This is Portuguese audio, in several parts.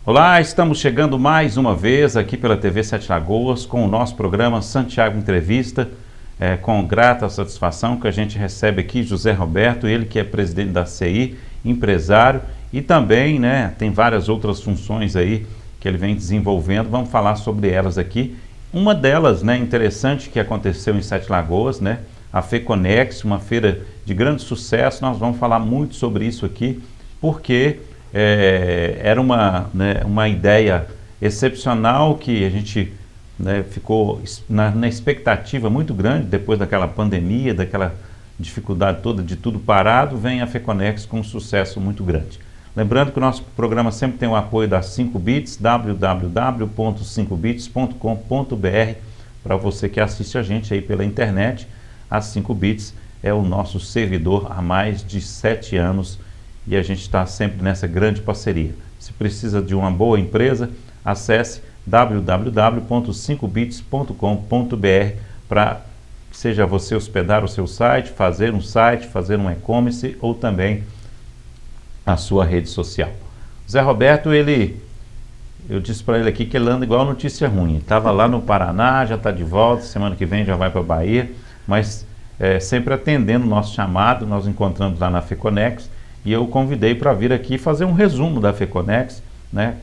Olá, estamos chegando mais uma vez aqui pela TV Sete Lagoas com o nosso programa Santiago Entrevista. Com grata satisfação que a gente recebe aqui José Roberto, ele que é presidente da CI, empresário e também, tem várias outras funções aí que ele vem desenvolvendo. Vamos falar sobre elas aqui. Uma delas, interessante que aconteceu em Sete Lagoas, a FECONEX, uma feira de grande sucesso. Nós vamos falar muito sobre isso aqui, porque era uma ideia excepcional que a gente ficou na expectativa muito grande depois daquela pandemia, daquela dificuldade toda de tudo parado. Vem a FECONEX com um sucesso muito grande. Lembrando que o nosso programa sempre tem o apoio da 5bits, www.5bits.com.br, para você que assiste a gente aí pela internet. A 5bits é o nosso servidor há mais de 7 anos e a gente está sempre nessa grande parceria. Se precisa de uma boa empresa, acesse www.5bits.com.br para, seja você hospedar o seu site, fazer um e-commerce ou também a sua rede social. Zé Roberto, eu disse para ele aqui que ele anda igual notícia ruim. Estava lá no Paraná, já está de volta, semana que vem já vai para a Bahia, mas sempre atendendo o nosso chamado. Nós encontramos lá na FECONEX e eu o convidei para vir aqui fazer um resumo da FECONEX,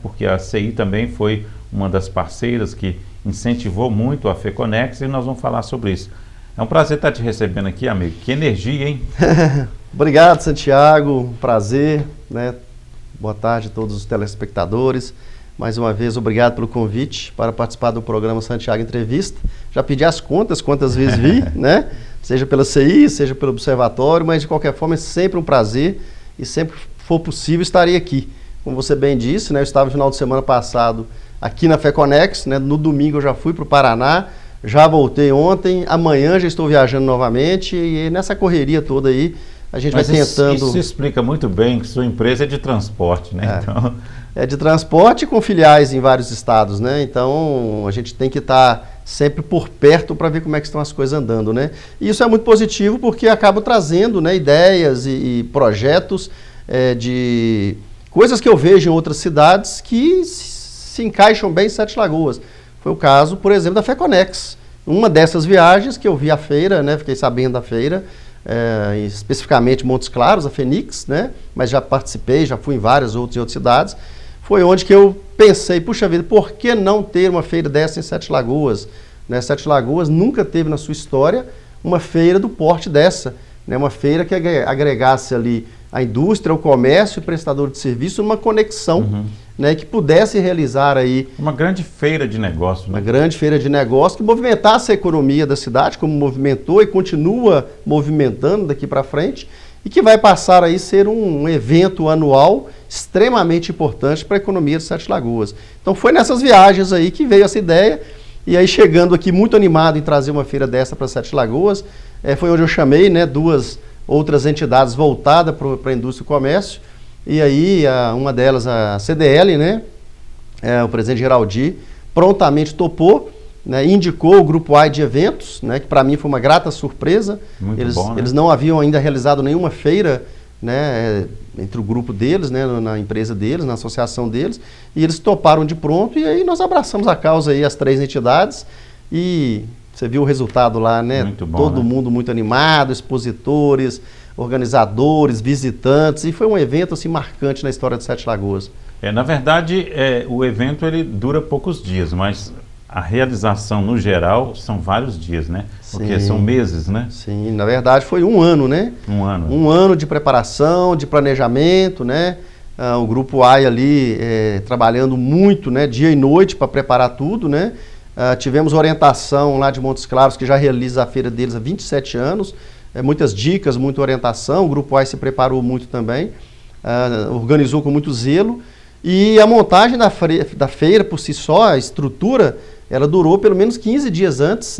porque a CI também foi uma das parceiras que incentivou muito a FECONEX e nós vamos falar sobre isso. É um prazer estar te recebendo aqui, amigo. Que energia, hein? Obrigado, Santiago. Prazer, Boa tarde a todos os telespectadores. Mais uma vez, obrigado pelo convite para participar do programa Santiago Entrevista. Já pedi as contas, quantas vezes vi, Seja pela CI, seja pelo Observatório, mas de qualquer forma é sempre um prazer e sempre que for possível estarei aqui. Como você bem disse, eu estava no final de semana passado aqui na FECONEX, no domingo eu já fui para o Paraná, já voltei ontem, amanhã já estou viajando novamente e nessa correria toda aí a gente vai tentando... Isso explica muito bem que sua empresa é de transporte, Então... É de transporte com filiais em vários estados, Então a gente tem que estar sempre por perto para ver como é que estão as coisas andando, E isso é muito positivo porque acaba trazendo ideias e projetos de coisas que eu vejo em outras cidades que se encaixam bem em Sete Lagoas. Foi o caso, por exemplo, da FECONEX. Uma dessas viagens que eu vi a feira, fiquei sabendo da feira, especificamente Montes Claros, a Fenix, mas já participei, já fui em várias outras cidades. Foi onde que eu pensei, puxa vida, por que não ter uma feira dessa em Sete Lagoas? Sete Lagoas nunca teve na sua história uma feira do porte dessa, uma feira que agregasse ali a indústria, o comércio e o prestador de serviço numa conexão, que pudesse realizar aí... Uma grande feira de negócio. Uma grande feira de negócio que movimentasse a economia da cidade, como movimentou e continua movimentando daqui para frente, e que vai passar aí a ser um evento anual extremamente importante para a economia de Sete Lagoas. Então foi nessas viagens aí que veio essa ideia, e aí chegando aqui muito animado em trazer uma feira dessa para Sete Lagoas, foi onde eu chamei duas outras entidades voltadas para a indústria e comércio, e aí uma delas, a CDL, o presidente Geraldi, prontamente topou, indicou o grupo A de eventos, que para mim foi uma grata surpresa. Eles não haviam ainda realizado nenhuma feira, entre o grupo deles, na empresa deles, na associação deles, e eles toparam de pronto, e aí nós abraçamos a causa aí, as 3 entidades, e você viu o resultado lá, Muito bom, todo mundo muito animado, expositores, organizadores, visitantes, e foi um evento assim marcante na história de Sete Lagoas. Na verdade, o evento ele dura poucos dias, mas a realização no geral são vários dias, Porque são meses, Sim, na verdade foi um ano, Um ano. Um ano de preparação, de planejamento, O grupo AI ali trabalhando muito, dia e noite para preparar tudo, Tivemos orientação lá de Montes Claros, que já realiza a feira deles há 27 anos, muitas dicas, muita orientação. O grupo AI se preparou muito também, organizou com muito zelo, e a montagem da feira por si só, a estrutura, ela durou pelo menos 15 dias antes,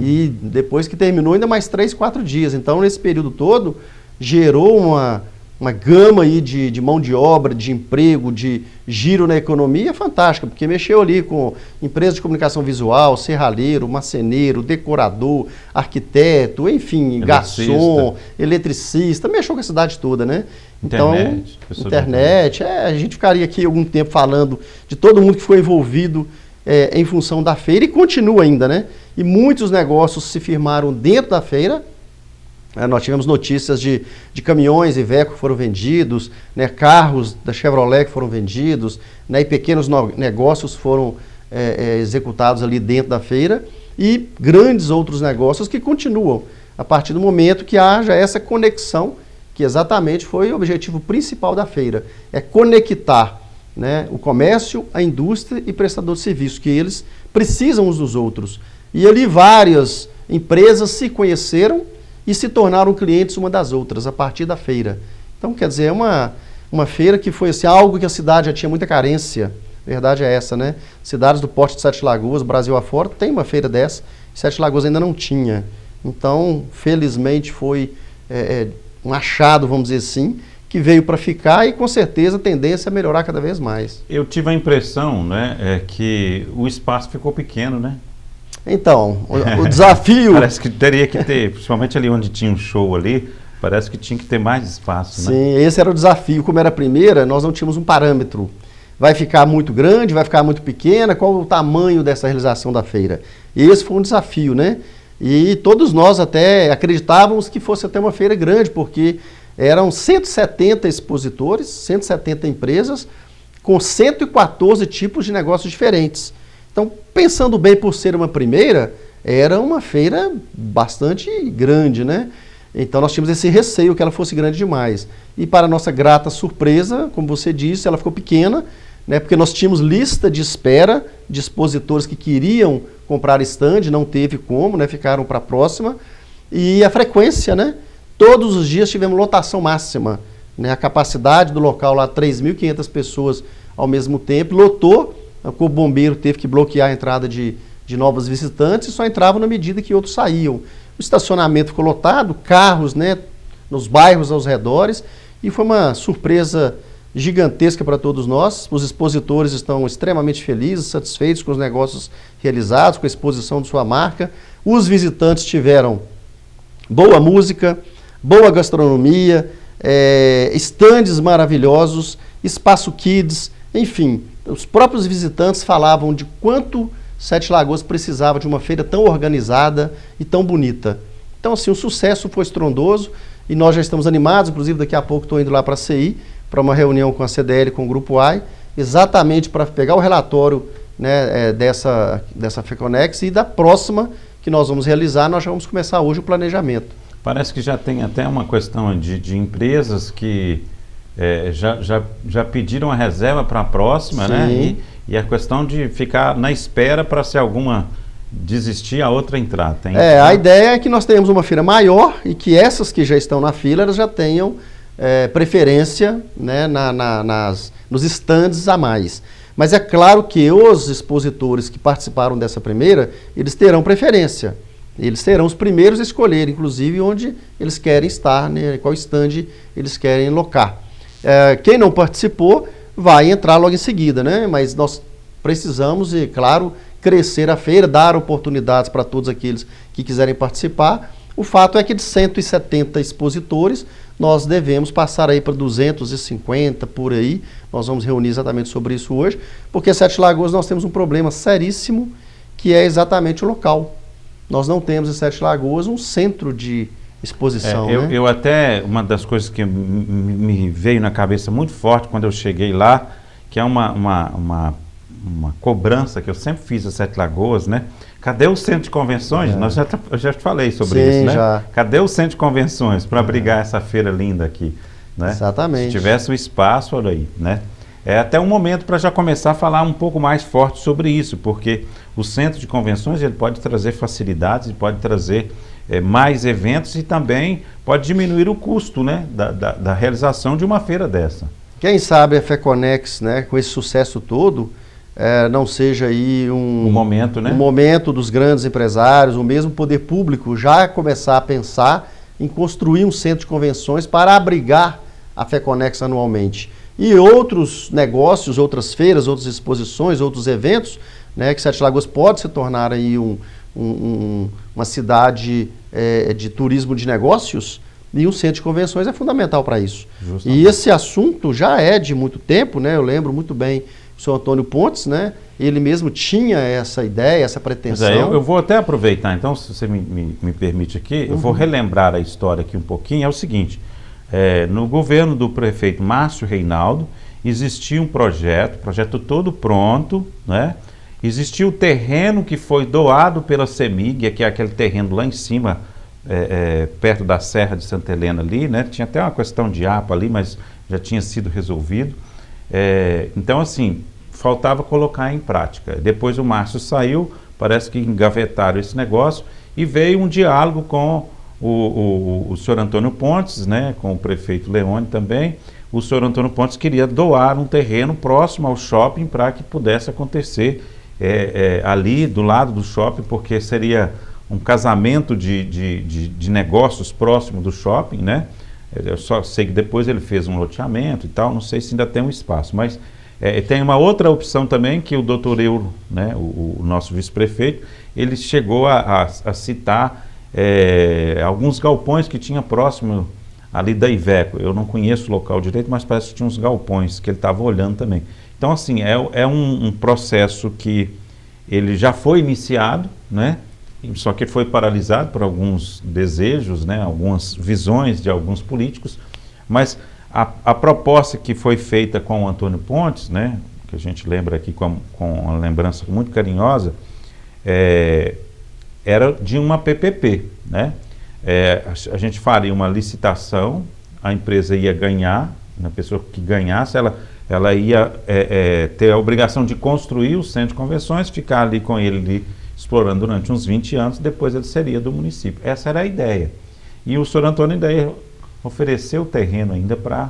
E depois que terminou ainda mais 3, 4 dias. Então nesse período todo gerou gama aí de mão de obra, de emprego, de giro na economia fantástica, porque mexeu ali com empresas de comunicação visual, serralheiro, marceneiro, decorador, arquiteto, enfim, garçom, eletricista, mexeu com a cidade toda, né? Internet, a gente ficaria aqui algum tempo falando de todo mundo que foi envolvido em função da feira e continua ainda, né? E muitos negócios se firmaram dentro da feira. Nós tivemos notícias de caminhões Iveco que foram vendidos, né, carros da Chevrolet que foram vendidos, né, e pequenos negócios foram executados ali dentro da feira e grandes outros negócios que continuam a partir do momento que haja essa conexão, que exatamente foi o objetivo principal da feira, é conectar, né, o comércio, a indústria e prestador de serviço, que eles precisam uns dos outros. E ali várias empresas se conheceram e se tornaram clientes uma das outras a partir da feira. Então, quer dizer, é uma feira que foi assim, algo que a cidade já tinha muita carência. A verdade é essa, né? Cidades do porte de Sete Lagoas, Brasil afora, tem uma feira dessa. Sete Lagoas ainda não tinha. Então, felizmente, foi um achado, vamos dizer assim, que veio para ficar e, com certeza, a tendência é melhorar cada vez mais. Eu tive a impressão, né, que o espaço ficou pequeno, né? Então, o desafio... Parece que teria que ter, principalmente ali onde tinha um show ali, parece que tinha que ter mais espaço, né? Sim, esse era o desafio. Como era a primeira, nós não tínhamos um parâmetro. Vai ficar muito grande, vai ficar muito pequena, qual o tamanho dessa realização da feira? E esse foi um desafio, né? E todos nós até acreditávamos que fosse até uma feira grande, porque eram 170 expositores, 170 empresas, com 114 tipos de negócios diferentes. Então, pensando bem por ser uma primeira, era uma feira bastante grande, né? Então, nós tínhamos esse receio que ela fosse grande demais. E para nossa grata surpresa, como você disse, ela ficou pequena, né? Porque nós tínhamos lista de espera de expositores que queriam comprar stand, não teve como, né? Ficaram para a próxima. E a frequência, né? Todos os dias tivemos lotação máxima, né? A capacidade do local lá, 3.500 pessoas ao mesmo tempo, lotou. O Corpo Bombeiro teve que bloquear a entrada de novos visitantes e só entravam na medida que outros saíam. O estacionamento ficou lotado, carros, né, nos bairros aos redores, e foi uma surpresa gigantesca para todos nós. Os expositores estão extremamente felizes, satisfeitos com os negócios realizados, com a exposição de sua marca. Os visitantes tiveram boa música, boa gastronomia, estandes maravilhosos, espaço kids, enfim. Os próprios visitantes falavam de quanto Sete Lagoas precisava de uma feira tão organizada e tão bonita. Então, assim, o sucesso foi estrondoso e nós já estamos animados. Inclusive, daqui a pouco estou indo lá para a CI, para uma reunião com a CDL, com o Grupo AI, exatamente para pegar o relatório, né, dessa FECONEX e da próxima que nós vamos realizar. Nós já vamos começar hoje o planejamento. Parece que já tem até uma questão de empresas que já pediram a reserva para a próxima, né? E a questão de ficar na espera para se alguma desistir, a outra entrar. A ideia é que nós tenhamos uma feira maior e que essas que já estão na fila, elas já tenham preferência, né, nos estandes a mais. Mas é claro que os expositores que participaram dessa primeira, eles terão preferência. Eles serão os primeiros a escolher, inclusive, onde eles querem estar, né, qual stand eles querem locar. Quem não participou vai entrar logo em seguida, né? Mas nós precisamos, e claro, crescer a feira, dar oportunidades para todos aqueles que quiserem participar. O fato é que de 170 expositores, nós devemos passar aí para 250 por aí. Nós vamos reunir exatamente sobre isso hoje, porque Sete Lagoas nós temos um problema seríssimo, que é exatamente o local. Nós não temos em Sete Lagoas um centro de exposição. Eu até, uma das coisas que me veio na cabeça muito forte quando eu cheguei lá, que é uma cobrança que eu sempre fiz a Sete Lagoas, né? Cadê o centro de convenções? Eu já te falei sobre isso, né? Já. Cadê o centro de convenções para abrigar essa feira linda aqui, né? Exatamente. Se tivesse o espaço, olha aí, né? É até um momento para já começar a falar um pouco mais forte sobre isso, porque o centro de convenções ele pode trazer facilidades, ele pode trazer mais eventos e também pode diminuir o custo, né, da realização de uma feira dessa. Quem sabe a FECONEX, né, com esse sucesso todo, não seja aí um momento, né? Um momento dos grandes empresários, o mesmo poder público já começar a pensar em construir um centro de convenções para abrigar a FECONEX anualmente. E outros negócios, outras feiras, outras exposições, outros eventos, né, que Sete Lagoas pode se tornar aí uma cidade de turismo de negócios, e um centro de convenções é fundamental para isso. Justamente. E esse assunto já é de muito tempo, né? Eu lembro muito bem o senhor Antônio Pontes, né? Ele mesmo tinha essa ideia, essa pretensão. Eu vou até aproveitar, então, se você me permite aqui, eu vou relembrar a história aqui um pouquinho. É o seguinte, no governo do prefeito Márcio Reinaldo, existia um projeto todo pronto, né? Existia o terreno que foi doado pela CEMIG, que é aquele terreno lá em cima, perto da Serra de Santa Helena ali, né? Tinha até uma questão de APA ali, mas já tinha sido resolvido. Então, assim, faltava colocar em prática. Depois o Márcio saiu, parece que engavetaram esse negócio, e veio um diálogo com o senhor Antônio Pontes, né? Com o prefeito Leone também. O senhor Antônio Pontes queria doar um terreno próximo ao shopping para que pudesse acontecer ali do lado do shopping, porque seria um casamento de negócios próximo do shopping, né? Eu só sei que depois ele fez um loteamento e tal, não sei se ainda tem um espaço, mas tem uma outra opção também que o doutor Euro, né, o nosso vice-prefeito, ele chegou a citar alguns galpões que tinha próximo ali da Iveco. Eu não conheço o local direito, mas parece que tinha uns galpões que ele estava olhando também. Então, assim, é um processo que ele já foi iniciado, né? Só que foi paralisado por alguns desejos, né? Algumas visões de alguns políticos, mas a proposta que foi feita com o Antônio Pontes, né? Que a gente lembra aqui com uma lembrança muito carinhosa, era de uma PPP, né? A gente faria uma licitação, a empresa ia ganhar, a pessoa que ganhasse, ela ia ter a obrigação de construir o centro de convenções, ficar ali com ele ali, explorando durante uns 20 anos, depois ele seria do município. Essa era a ideia. E o senhor Antônio ainda ofereceu o terreno ainda para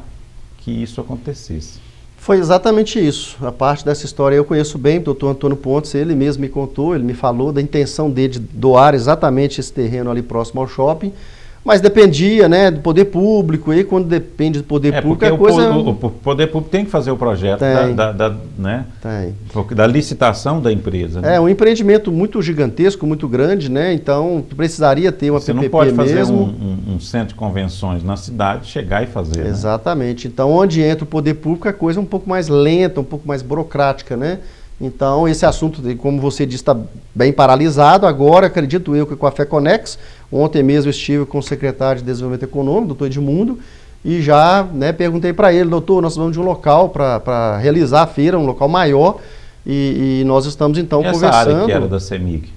que isso acontecesse. Foi exatamente isso. A parte dessa história eu conheço bem, o doutor Antônio Pontes, ele mesmo me contou, ele me falou da intenção dele de doar exatamente esse terreno ali próximo ao shopping, mas dependia, né, do poder público, e quando depende do poder público, a coisa... O poder público tem que fazer o projeto né, da licitação da empresa. Né? É um empreendimento muito gigantesco, muito grande, né, então precisaria ter uma PPP mesmo. Você não pode fazer um centro de convenções na cidade, chegar e fazer. Exatamente. Né? Então, onde entra o poder público, a coisa é um pouco mais lenta, um pouco mais burocrática, né? Então, esse assunto, como você disse, está bem paralisado. Agora, acredito eu que com a FECONEX, ontem mesmo estive com o secretário de Desenvolvimento Econômico, doutor Edmundo, e já perguntei para ele, doutor, nós vamos de um local para realizar a feira, um local maior, e nós estamos então conversando. Essa área que era da CEMIG?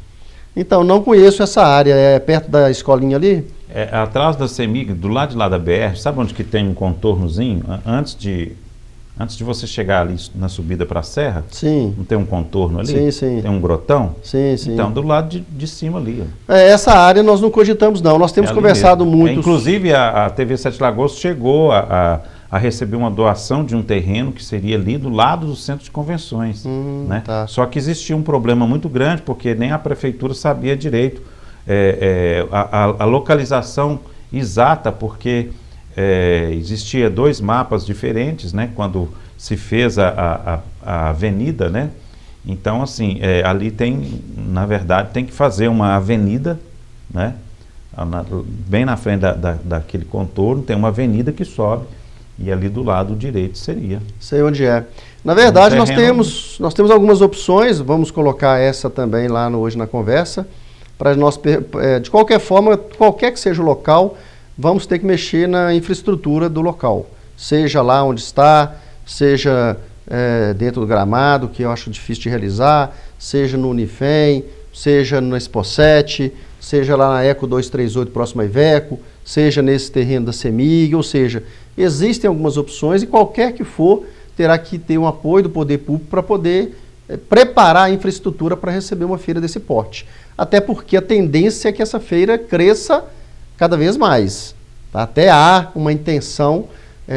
Então, não conheço essa área, é perto da escolinha ali? Atrás da CEMIG, do lado de lá da BR, sabe onde que tem um contornozinho? Antes de você chegar ali na subida para a serra, sim. Não tem um contorno ali? Sim, sim. Tem um grotão? Sim, sim. Então, do lado de cima ali. Essa área nós não cogitamos, não. Nós temos conversado muito. Inclusive, a TV Sete Lagoas chegou a receber uma doação de um terreno que seria ali do lado do centro de convenções. Né? Tá. Só que existia um problema muito grande, porque nem a prefeitura sabia direito a localização exata, porque... existia 2 mapas diferentes, né, quando se fez a avenida, né, então assim, ali tem, na verdade, tem que fazer uma avenida, né, bem na frente daquele contorno, tem uma avenida que sobe, e ali do lado direito seria. Sei onde é. Na verdade, nós temos algumas opções, vamos colocar essa também lá hoje na conversa, para nós, de qualquer forma, qualquer que seja o local, vamos ter que mexer na infraestrutura do local, seja lá onde está, seja dentro do gramado, que eu acho difícil de realizar, seja no Unifem, seja no Expo 7, seja lá na Eco 238, próximo a Iveco, seja nesse terreno da CEMIG, ou seja, existem algumas opções e qualquer que for, terá que ter um apoio do poder público para poder preparar a infraestrutura para receber uma feira desse porte. Até porque a tendência é que essa feira cresça cada vez mais. Tá? Até há uma intenção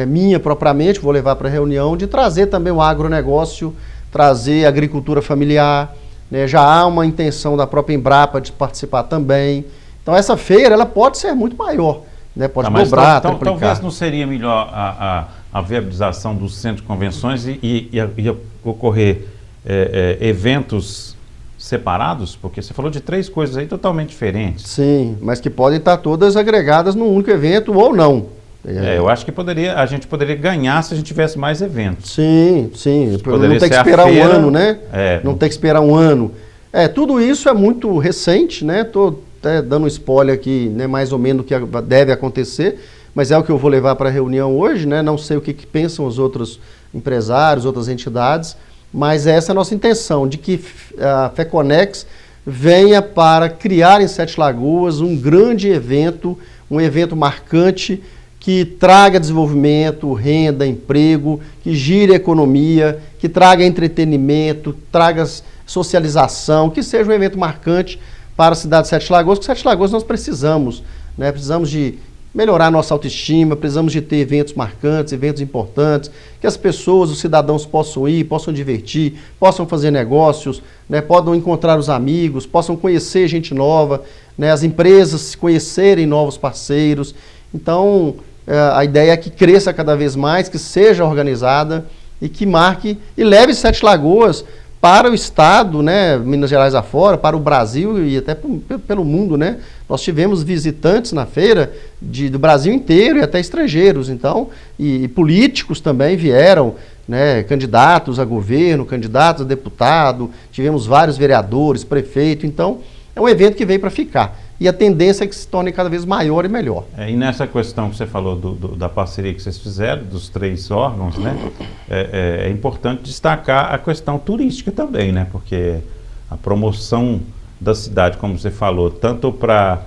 minha propriamente, vou levar para a reunião, de trazer também o agronegócio, trazer a agricultura familiar, né? Já há uma intenção da própria Embrapa de participar também. Então essa feira ela pode ser muito maior. né, pode dobrar, então, triplicar. Talvez não seria melhor a viabilização do centro de convenções e ocorrer eventos separados? Porque você falou de 3 coisas aí totalmente diferentes. Sim, mas que podem estar todas agregadas num único evento ou não. Eu acho que a gente poderia ganhar se a gente tivesse mais eventos. Sim, sim. Poderia não tem que ser esperar feira, um ano, né? Não tem que esperar um ano. Tudo isso é muito recente, né? Estou até dando um spoiler aqui, né, mais ou menos o que deve acontecer, mas é o que eu vou levar para a reunião hoje, né? Não sei o que pensam os outros empresários, outras entidades, mas essa é a nossa intenção, de que a FECONEX venha para criar em Sete Lagoas um grande evento, um evento marcante, que traga desenvolvimento, renda, emprego, que gire a economia, que traga entretenimento, traga socialização, que seja um evento marcante para a cidade de Sete Lagoas, porque Sete Lagoas nós precisamos, né? Precisamos de melhorar a nossa autoestima, precisamos de ter eventos marcantes, eventos importantes, que as pessoas, os cidadãos possam ir, possam divertir, possam fazer negócios, né? Possam encontrar os amigos, possam conhecer gente nova, né? As empresas conhecerem novos parceiros. Então, a ideia é que cresça cada vez mais, que seja organizada e que marque e leve Sete Lagoas para o estado, né, Minas Gerais afora, para o Brasil e até pelo mundo, né? Nós tivemos visitantes na feira do Brasil inteiro e até estrangeiros, então, e políticos também vieram, né, candidatos a governo, candidatos a deputado, tivemos vários vereadores, prefeito, então é um evento que veio para ficar. E a tendência é que se torne cada vez maior e melhor. E nessa questão que você falou da parceria que vocês fizeram, dos 3 órgãos, né? É importante destacar a questão turística também, né? Porque a promoção da cidade, como você falou, tanto para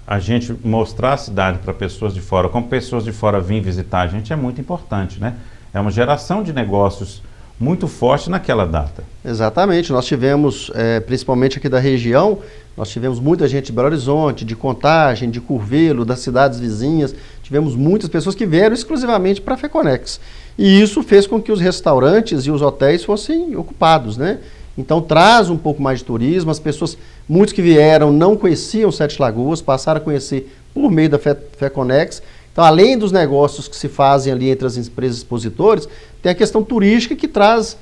a gente mostrar a cidade para pessoas de fora, como pessoas de fora virem visitar a gente, é muito importante, né? É uma geração de negócios muito forte naquela data. Exatamente, nós tivemos, principalmente aqui da região, nós tivemos muita gente de Belo Horizonte, de Contagem, de Curvelo, das cidades vizinhas, tivemos muitas pessoas que vieram exclusivamente para a FECONEX. E isso fez com que os restaurantes e os hotéis fossem ocupados, né? Então traz um pouco mais de turismo, as pessoas, muitos que vieram não conheciam Sete Lagoas, passaram a conhecer por meio da FECONEX. Então, além dos negócios que se fazem ali entre as empresas expositores, tem a questão turística que traz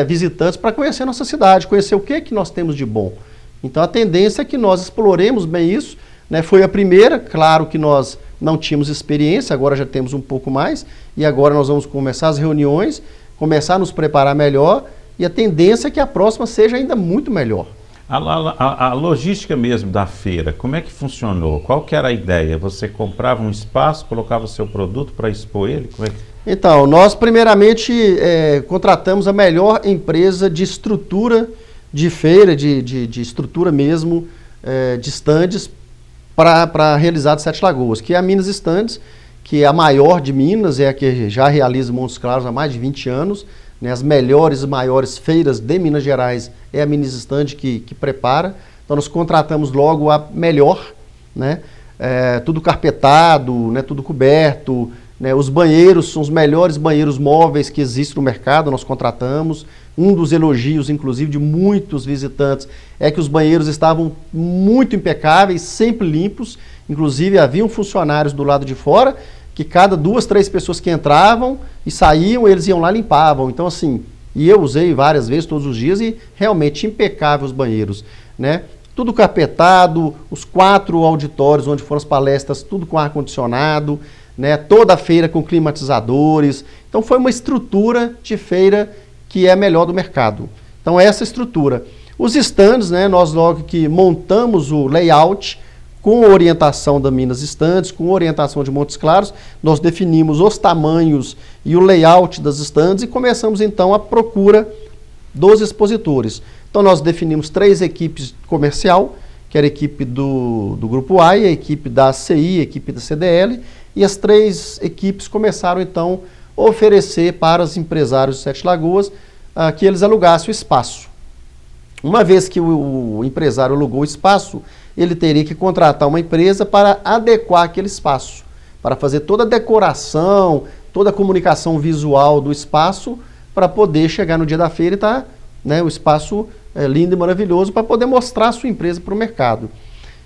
visitantes para conhecer a nossa cidade, conhecer o que nós temos de bom. Então, a tendência é que nós exploremos bem isso, né? Foi a primeira, claro que nós não tínhamos experiência, agora já temos um pouco mais, e agora nós vamos começar as reuniões, começar a nos preparar melhor, e a tendência é que a próxima seja ainda muito melhor. A logística mesmo da feira, como é que funcionou? Qual que era a ideia? Você comprava um espaço, colocava o seu produto para expor ele? Como é que... Então, nós primeiramente contratamos a melhor empresa de estrutura de feira, de estrutura mesmo, de estandes para realizar de Sete Lagoas, que é a Minas Estandes, que é a maior de Minas, é a que já realiza Montes Claros há mais de 20 anos, né? As melhores e maiores feiras de Minas Gerais é a Minas Stand que prepara. Então nós contratamos logo a melhor, né? Tudo carpetado, né? Tudo coberto, né? Os banheiros são os melhores banheiros móveis que existem no mercado, nós contratamos. Um dos elogios, inclusive, de muitos visitantes é que os banheiros estavam muito impecáveis, sempre limpos. Inclusive haviam funcionários do lado de fora que cada 2, 3 pessoas que entravam e saíam, eles iam lá e limpavam. Então, assim, e eu usei várias vezes, todos os dias, e realmente impecáveis os banheiros, né? Tudo carpetado, os 4 auditórios onde foram as palestras, tudo com ar-condicionado, né? Toda a feira com climatizadores. Então, foi uma estrutura de feira que é a melhor do mercado. Então, essa estrutura. Os stands, né? Nós logo que montamos o layout, com orientação da Minas Estandes, com orientação de Montes Claros, nós definimos os tamanhos e o layout das estandes e começamos então a procura dos expositores. Então nós definimos 3 equipes comercial, que era a equipe do Grupo A, a equipe da CI, a equipe da CDL, e as 3 equipes começaram então a oferecer para os empresários de Sete Lagoas que eles alugassem o espaço. Uma vez que o empresário alugou o espaço, ele teria que contratar uma empresa para adequar aquele espaço, para fazer toda a decoração, toda a comunicação visual do espaço, para poder chegar no dia da feira e estar, né, o espaço lindo e maravilhoso, para poder mostrar a sua empresa para o mercado.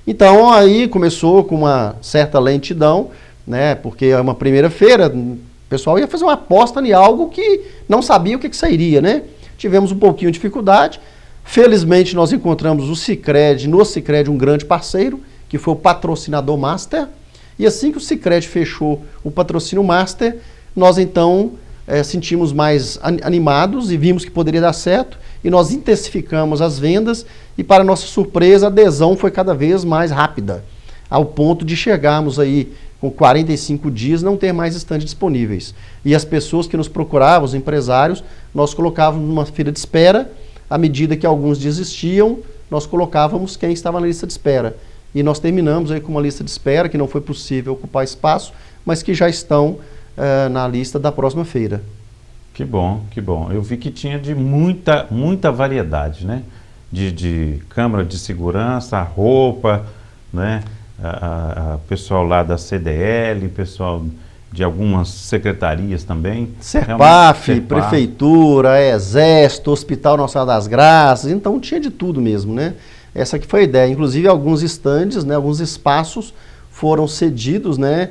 Então aí começou com uma certa lentidão, né, porque é uma primeira feira, o pessoal ia fazer uma aposta em algo que não sabia o que sairia, né? Tivemos um pouquinho de dificuldade. Felizmente nós encontramos no Sicredi um grande parceiro, que foi o patrocinador Master. E assim que o Sicredi fechou o patrocínio Master, nós então sentimos mais animados e vimos que poderia dar certo. E nós intensificamos as vendas e, para nossa surpresa, a adesão foi cada vez mais rápida, ao ponto de chegarmos aí com 45 dias não ter mais estandes disponíveis. E as pessoas que nos procuravam, os empresários, nós colocávamos numa fila de espera. À medida que alguns desistiam, nós colocávamos quem estava na lista de espera. E nós terminamos aí com uma lista de espera que não foi possível ocupar espaço, mas que já estão na lista da próxima feira. Que bom, que bom. Eu vi que tinha de muita variedade, né? De câmara de segurança, a roupa, né? Pessoal lá da CDL, pessoal de algumas secretarias também. Serpaf, Prefeitura, Exército, Hospital Nossa Senhora das Graças, então tinha de tudo mesmo, né? Essa que foi a ideia. Inclusive alguns estandes, né, alguns espaços foram cedidos, né,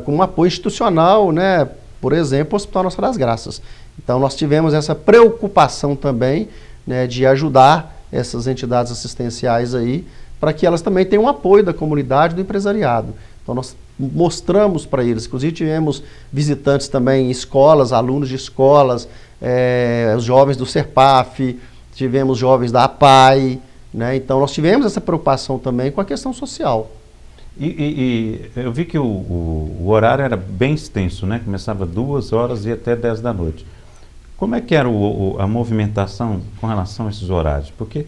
com um apoio institucional, né? Por exemplo, o Hospital Nossa Senhora das Graças. Então nós tivemos essa preocupação também, né, de ajudar essas entidades assistenciais aí, para que elas também tenham apoio da comunidade, do empresariado. Então nós mostramos para eles, inclusive tivemos visitantes também em escolas, alunos de escolas, os jovens do Serpaf, tivemos jovens da APAI, né? Então nós tivemos essa preocupação também com a questão social. E eu vi que o horário era bem extenso, né? Começava 2 horas e até 10 da noite. Como é que era a movimentação com relação a esses horários? Porque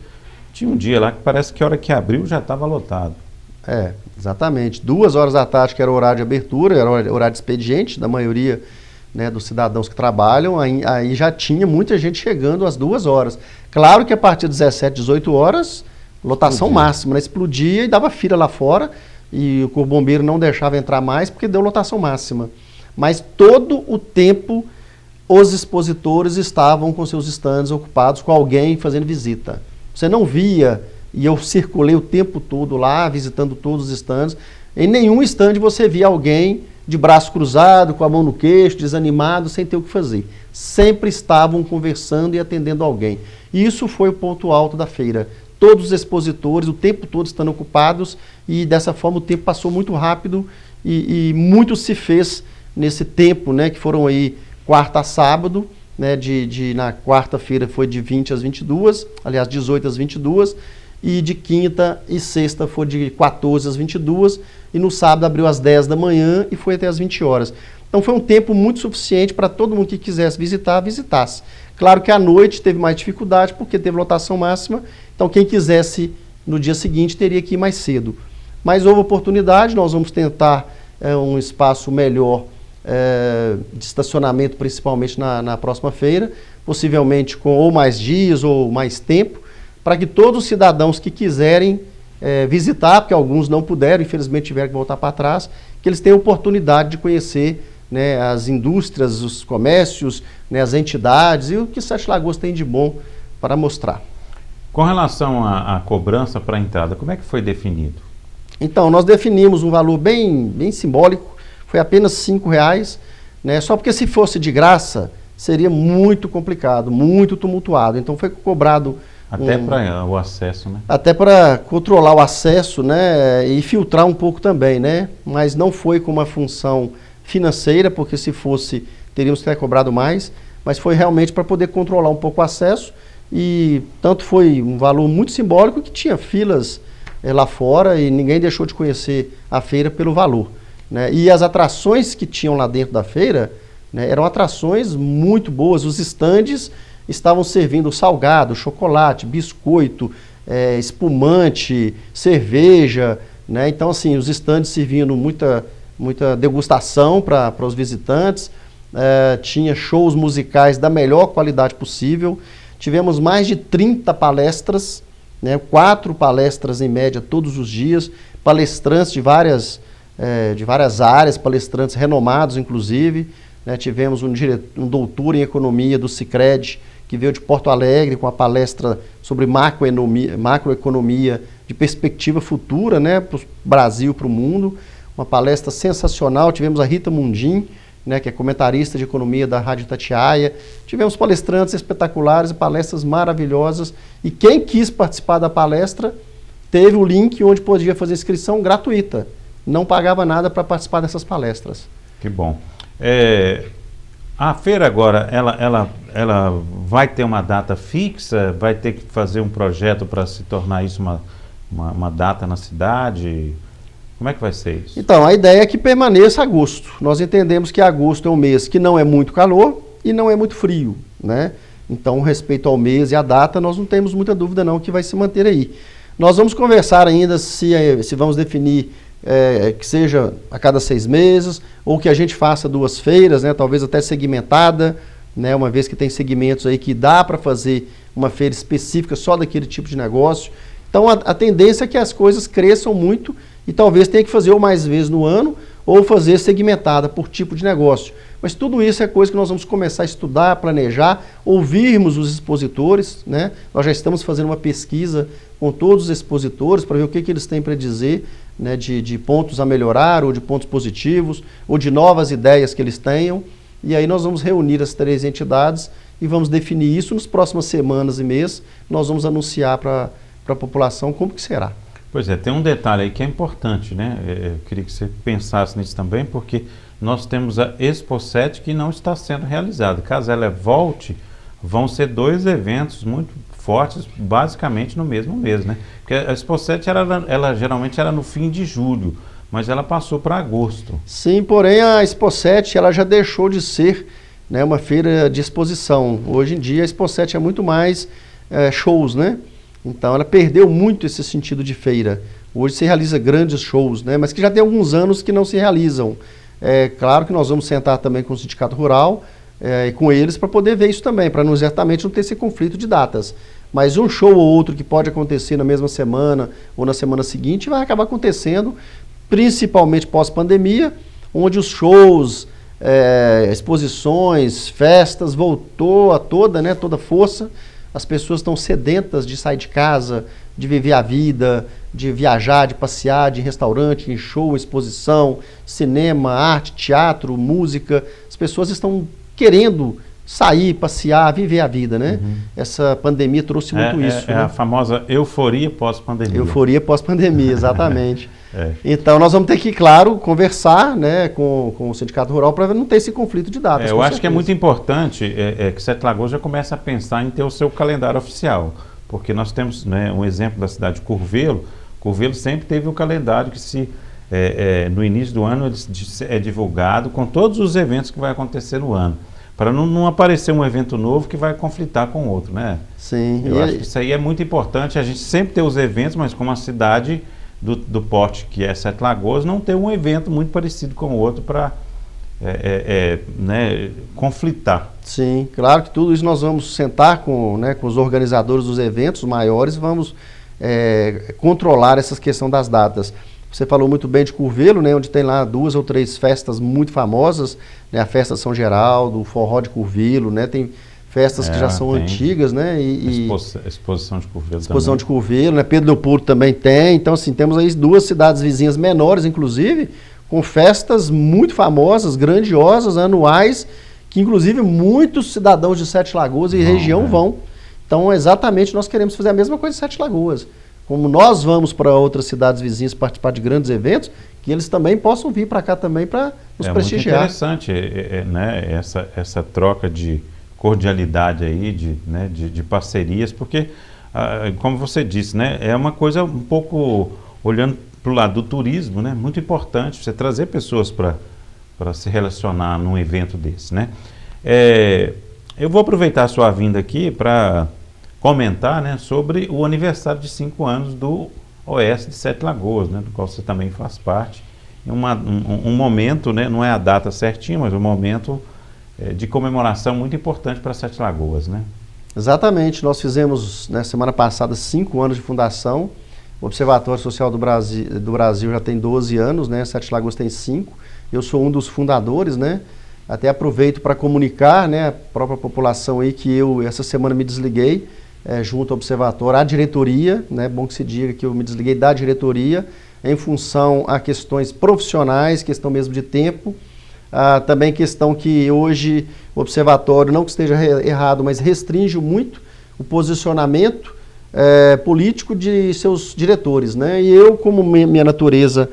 tinha um dia lá que parece que a hora que abriu já estava lotado. Exatamente. 2 horas da tarde, que era o horário de abertura, era o horário de expediente da maioria, né, dos cidadãos que trabalham, aí já tinha muita gente chegando às 2 horas. Claro que a partir de 17, 18 horas, lotação máxima, né, explodia e dava fila lá fora, e o Corpo Bombeiro não deixava entrar mais porque deu lotação máxima. Mas todo o tempo os expositores estavam com seus estandes ocupados, com alguém fazendo visita. Você não via, e eu circulei o tempo todo lá, visitando todos os estandes, em nenhum estande você via alguém de braço cruzado, com a mão no queixo, desanimado, sem ter o que fazer. Sempre estavam conversando e atendendo alguém. E isso foi o ponto alto da feira. Todos os expositores, o tempo todo estando ocupados, e dessa forma o tempo passou muito rápido e muito se fez nesse tempo, né, que foram aí quarta a sábado, né, na quarta-feira foi de 20 às 22, aliás, 18 às 22, e de quinta e sexta foi de 14 às 22, e no sábado abriu às 10 da manhã e foi até às 20 horas. Então foi um tempo muito suficiente para todo mundo que quisesse visitar, visitasse. Claro que à noite teve mais dificuldade, porque teve lotação máxima, então quem quisesse no dia seguinte teria que ir mais cedo. Mas houve oportunidade, nós vamos tentar um espaço melhor de estacionamento, principalmente na próxima feira, possivelmente com ou mais dias ou mais tempo, para que todos os cidadãos que quiserem visitar, porque alguns não puderam, infelizmente tiveram que voltar para trás, que eles tenham oportunidade de conhecer, né, as indústrias, os comércios, né, as entidades e o que Sete Lagoas tem de bom para mostrar. Com relação à cobrança para a entrada, como é que foi definido? Então, nós definimos um valor bem simbólico, foi apenas R$5, né, só porque se fosse de graça, seria muito complicado, muito tumultuado. Então foi cobrado... Até para o acesso, né? Até para controlar o acesso, né, e filtrar um pouco também, né? Mas não foi com uma função financeira, porque se fosse, teríamos que ter cobrado mais, mas foi realmente para poder controlar um pouco o acesso, e tanto foi um valor muito simbólico que tinha filas lá fora e ninguém deixou de conhecer a feira pelo valor, né? E as atrações que tinham lá dentro da feira, né, eram atrações muito boas. Os estandes estavam servindo salgado, chocolate, biscoito, espumante, cerveja, né? Então assim, os estandes servindo muita degustação para os visitantes, tinha shows musicais da melhor qualidade possível, tivemos mais de 30 palestras, né? 4 palestras em média todos os dias, palestrantes de várias áreas, palestrantes renomados inclusive, né? Tivemos um doutor em economia do Sicredi, que veio de Porto Alegre com a palestra sobre macroeconomia de perspectiva futura, né, para o Brasil, para o mundo. Uma palestra sensacional. Tivemos a Rita Mundim, né, que é comentarista de economia da Rádio Itatiaia. Tivemos palestrantes espetaculares e palestras maravilhosas. E quem quis participar da palestra teve o link onde podia fazer inscrição gratuita. Não pagava nada para participar dessas palestras. Que bom. A feira agora, ela vai ter uma data fixa? Vai ter que fazer um projeto para se tornar isso uma data na cidade? Como é que vai ser isso? Então, a ideia é que permaneça agosto. Nós entendemos que agosto é um mês que não é muito calor e não é muito frio, né? Então, respeito ao mês e à data, nós não temos muita dúvida não que vai se manter aí. Nós vamos conversar ainda se vamos definir que seja a cada 6 meses, ou que a gente faça 2 feiras, né? Talvez até segmentada, né? Uma vez que tem segmentos aí que dá para fazer uma feira específica só daquele tipo de negócio. Então, a tendência é que as coisas cresçam muito e talvez tenha que fazer ou mais vezes no ano ou fazer segmentada por tipo de negócio. Mas tudo isso é coisa que nós vamos começar a estudar, planejar, ouvirmos os expositores, né? Nós já estamos fazendo uma pesquisa com todos os expositores para ver o que eles têm para dizer, né? De pontos a melhorar ou de pontos positivos ou de novas ideias que eles tenham. E aí nós vamos reunir as 3 entidades e vamos definir isso nas próximas semanas e meses. Nós vamos anunciar para a população como que será. Pois é, tem um detalhe aí que é importante, né? Eu queria que você pensasse nisso também, porque nós temos a Expo 7 que não está sendo realizada. Caso ela volte, vão ser 2 eventos muito fortes, basicamente no mesmo mês, né? Porque a Expo 7 ela geralmente era no fim de julho, mas ela passou para agosto. Sim, porém a Expo 7 ela já deixou de ser, né, uma feira de exposição. Hoje em dia a Expo 7 é muito mais shows, né? Então ela perdeu muito esse sentido de feira. Hoje se realiza grandes shows, né? Mas que já tem alguns anos que não se realizam. É claro que nós vamos sentar também com o Sindicato Rural e com eles para poder ver isso também, para exatamente não ter esse conflito de datas. Mas um show ou outro que pode acontecer na mesma semana ou na semana seguinte vai acabar acontecendo, principalmente pós-pandemia, onde os shows, exposições, festas voltou a toda força. As pessoas estão sedentas de sair de casa, de viver a vida, de viajar, de passear, de restaurante, em show, exposição, cinema, arte, teatro, música. As pessoas estão querendo sair, passear, viver a vida, né? Uhum. Essa pandemia trouxe muito isso. É, né? A famosa euforia pós-pandemia. Euforia pós-pandemia, exatamente. Então nós vamos ter que, claro, conversar, né, com o Sindicato Rural para não ter esse conflito de datas. Eu acho que é muito importante que Sete Lagoas já comece a pensar em ter o seu calendário oficial, porque nós temos, né, um exemplo da cidade de Curvelo. Curvelo sempre teve um calendário que no início do ano é divulgado com todos os eventos que vai acontecer no ano, para não aparecer um evento novo que vai conflitar com o outro, né? Sim. Eu acho que isso aí é muito importante, a gente sempre ter os eventos, mas como a cidade do porte que é Sete Lagoas, não ter um evento muito parecido com o outro para né, conflitar. Sim, claro que tudo isso nós vamos sentar com os organizadores dos eventos maiores e vamos controlar essa questão das datas. Você falou muito bem de Curvelo, né, onde tem lá 2 ou 3 festas muito famosas, né, a festa São Geraldo, o Forró de Curvelo, né, tem festas que já são antigas, né? Exposição de Curvelo. Exposição também. De Curvelo, né? Pedro Leopoldo também tem. Então, assim, temos aí 2 cidades vizinhas menores, inclusive, com festas muito famosas, grandiosas, anuais, que inclusive muitos cidadãos de Sete Lagoas e região vão. Então, exatamente, nós queremos fazer a mesma coisa em Sete Lagoas. Como nós vamos para outras cidades vizinhas participar de grandes eventos, que eles também possam vir para cá também para nos prestigiar. É muito interessante né, essa troca de cordialidade aí, de parcerias, porque, como você disse, né, é uma coisa um pouco, olhando para o lado do turismo, né, muito importante você trazer pessoas para se relacionar num evento desse, né? Eu vou aproveitar a sua vinda aqui para comentar, né, sobre o aniversário de 5 anos do OS de Sete Lagoas, né, do qual você também faz parte. Um momento, né, não é a data certinha, mas um momento de comemoração muito importante para Sete Lagoas, né? Exatamente, nós fizemos na semana passada 5 anos de fundação. O Observatório Social do Brasil já tem 12 anos, né? Sete Lagoas tem 5. Eu sou um dos fundadores, né? Até aproveito para comunicar, né, a própria população aí que eu essa semana me desliguei junto ao Observatório, à diretoria, né? Bom que se diga que eu me desliguei da diretoria em função a questões profissionais, questão mesmo de tempo, também questão que hoje o Observatório, não que esteja errado, mas restringe muito o posicionamento político de seus diretores, né? E eu, como minha natureza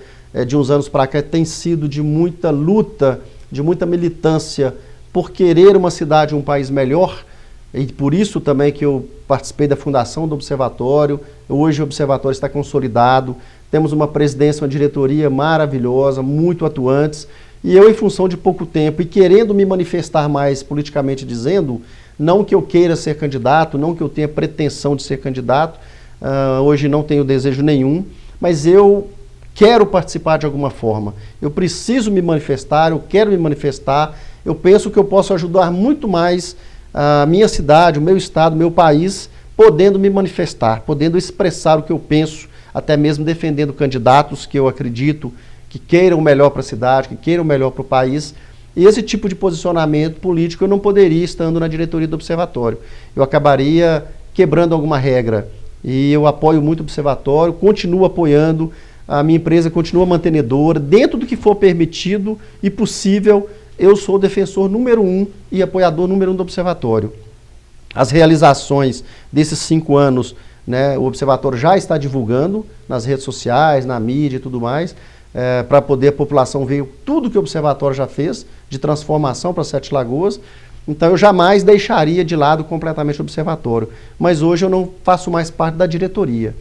de uns anos para cá tem sido de muita luta, de muita militância por querer uma cidade, um país melhor, e por isso também que eu participei da fundação do Observatório. Hoje o Observatório está consolidado, temos uma presidência, uma diretoria maravilhosa, muito atuantes, e eu, em função de pouco tempo e querendo me manifestar mais politicamente dizendo, não que eu queira ser candidato, não que eu tenha pretensão de ser candidato, hoje não tenho desejo nenhum, mas eu quero participar de alguma forma, eu preciso me manifestar, eu quero me manifestar, eu penso que eu posso ajudar muito mais a minha cidade, o meu estado, o meu país, podendo me manifestar, podendo expressar o que eu penso, até mesmo defendendo candidatos que eu acredito que queiram o melhor para a cidade, que queiram o melhor para o país. E esse tipo de posicionamento político eu não poderia estando na diretoria do Observatório. Eu acabaria quebrando alguma regra. E eu apoio muito o Observatório, continuo apoiando, a minha empresa continua mantenedora, dentro do que for permitido e possível. Eu sou o defensor número 1 e apoiador número 1 do Observatório. As realizações desses 5 anos, né, o Observatório já está divulgando nas redes sociais, na mídia e tudo mais, para poder a população ver tudo que o Observatório já fez de transformação para Sete Lagoas. Então eu jamais deixaria de lado completamente o Observatório. Mas hoje eu não faço mais parte da diretoria.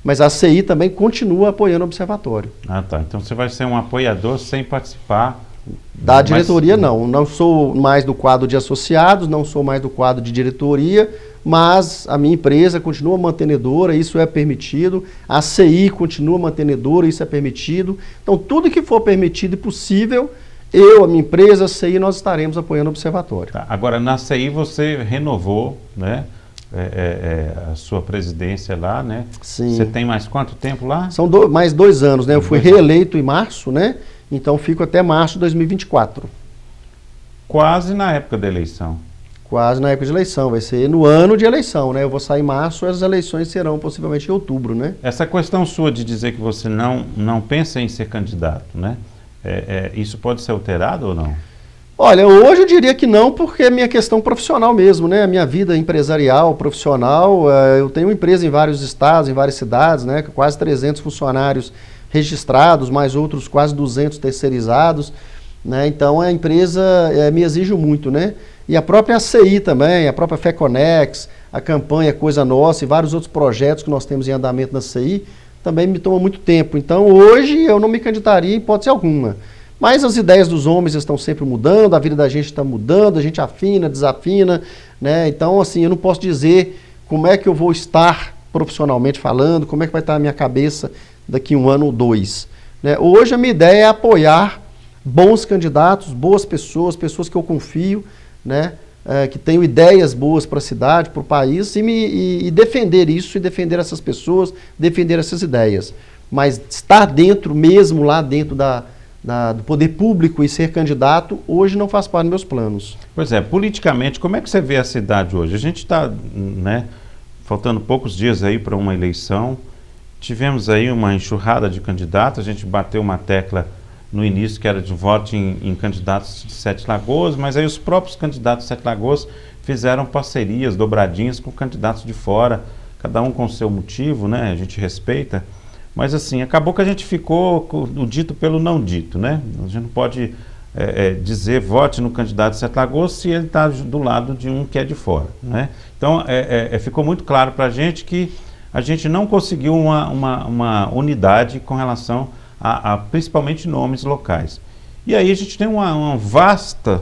Mas a CI também continua apoiando o Observatório. Ah, tá. Então você vai ser um apoiador sem participar da diretoria. Não sou mais do quadro de associados, não sou mais do quadro de diretoria, mas a minha empresa continua mantenedora, isso é permitido, a CI continua mantenedora, isso é permitido. Então tudo que for permitido e possível, eu, a minha empresa, a CI, nós estaremos apoiando o Observatório. Tá. Agora, na CI você renovou, né, a sua presidência lá, né? Sim. Você tem mais quanto tempo lá? São mais 2 anos, né? Eu fui reeleito em março, né? Então fico até março de 2024. Quase na época da eleição. Quase na época de eleição, vai ser no ano de eleição, né? Eu vou sair em março, as eleições serão possivelmente em outubro, né? Essa questão sua de dizer que você não pensa em ser candidato, né? Isso pode ser alterado ou não? Olha, hoje eu diria que não, porque é minha questão profissional mesmo, né? A minha vida empresarial, profissional, eu tenho empresa em vários estados, em várias cidades, né? Com quase 300 funcionários registrados, mais outros quase 200 terceirizados, né? Então a empresa me exige muito, né? E a própria CI também, a própria FECONEX, a campanha Coisa Nossa e vários outros projetos que nós temos em andamento na CI, também me toma muito tempo. Então hoje eu não me candidaria em hipótese alguma. Mas as ideias dos homens estão sempre mudando, a vida da gente está mudando, a gente afina, desafina, né? Então assim, eu não posso dizer como é que eu vou estar profissionalmente falando, como é que vai estar a minha cabeça daqui 1 ano ou 2. Né? Hoje a minha ideia é apoiar bons candidatos, boas pessoas, pessoas que eu confio, né? Que tenham ideias boas para a cidade, para o país, e defender isso, e defender essas pessoas, defender essas ideias. Mas estar dentro, mesmo lá dentro do poder público e ser candidato, hoje não faz parte dos meus planos. Pois é, politicamente, como é que você vê a cidade hoje? A gente está, né, faltando poucos dias aí para uma eleição, tivemos aí uma enxurrada de candidatos, a gente bateu uma tecla no início que era de voto em candidatos de Sete Lagoas, mas aí os próprios candidatos de Sete Lagoas fizeram parcerias, dobradinhas com candidatos de fora, cada um com o seu motivo, né? A gente respeita, mas assim, acabou que a gente ficou com o dito pelo não dito, né? A gente não pode dizer vote no candidato de Sete Lagoas se ele está do lado de um que é de fora, né? Então, ficou muito claro para a gente que a gente não conseguiu uma unidade com relação a principalmente nomes locais. E aí a gente tem uma vasta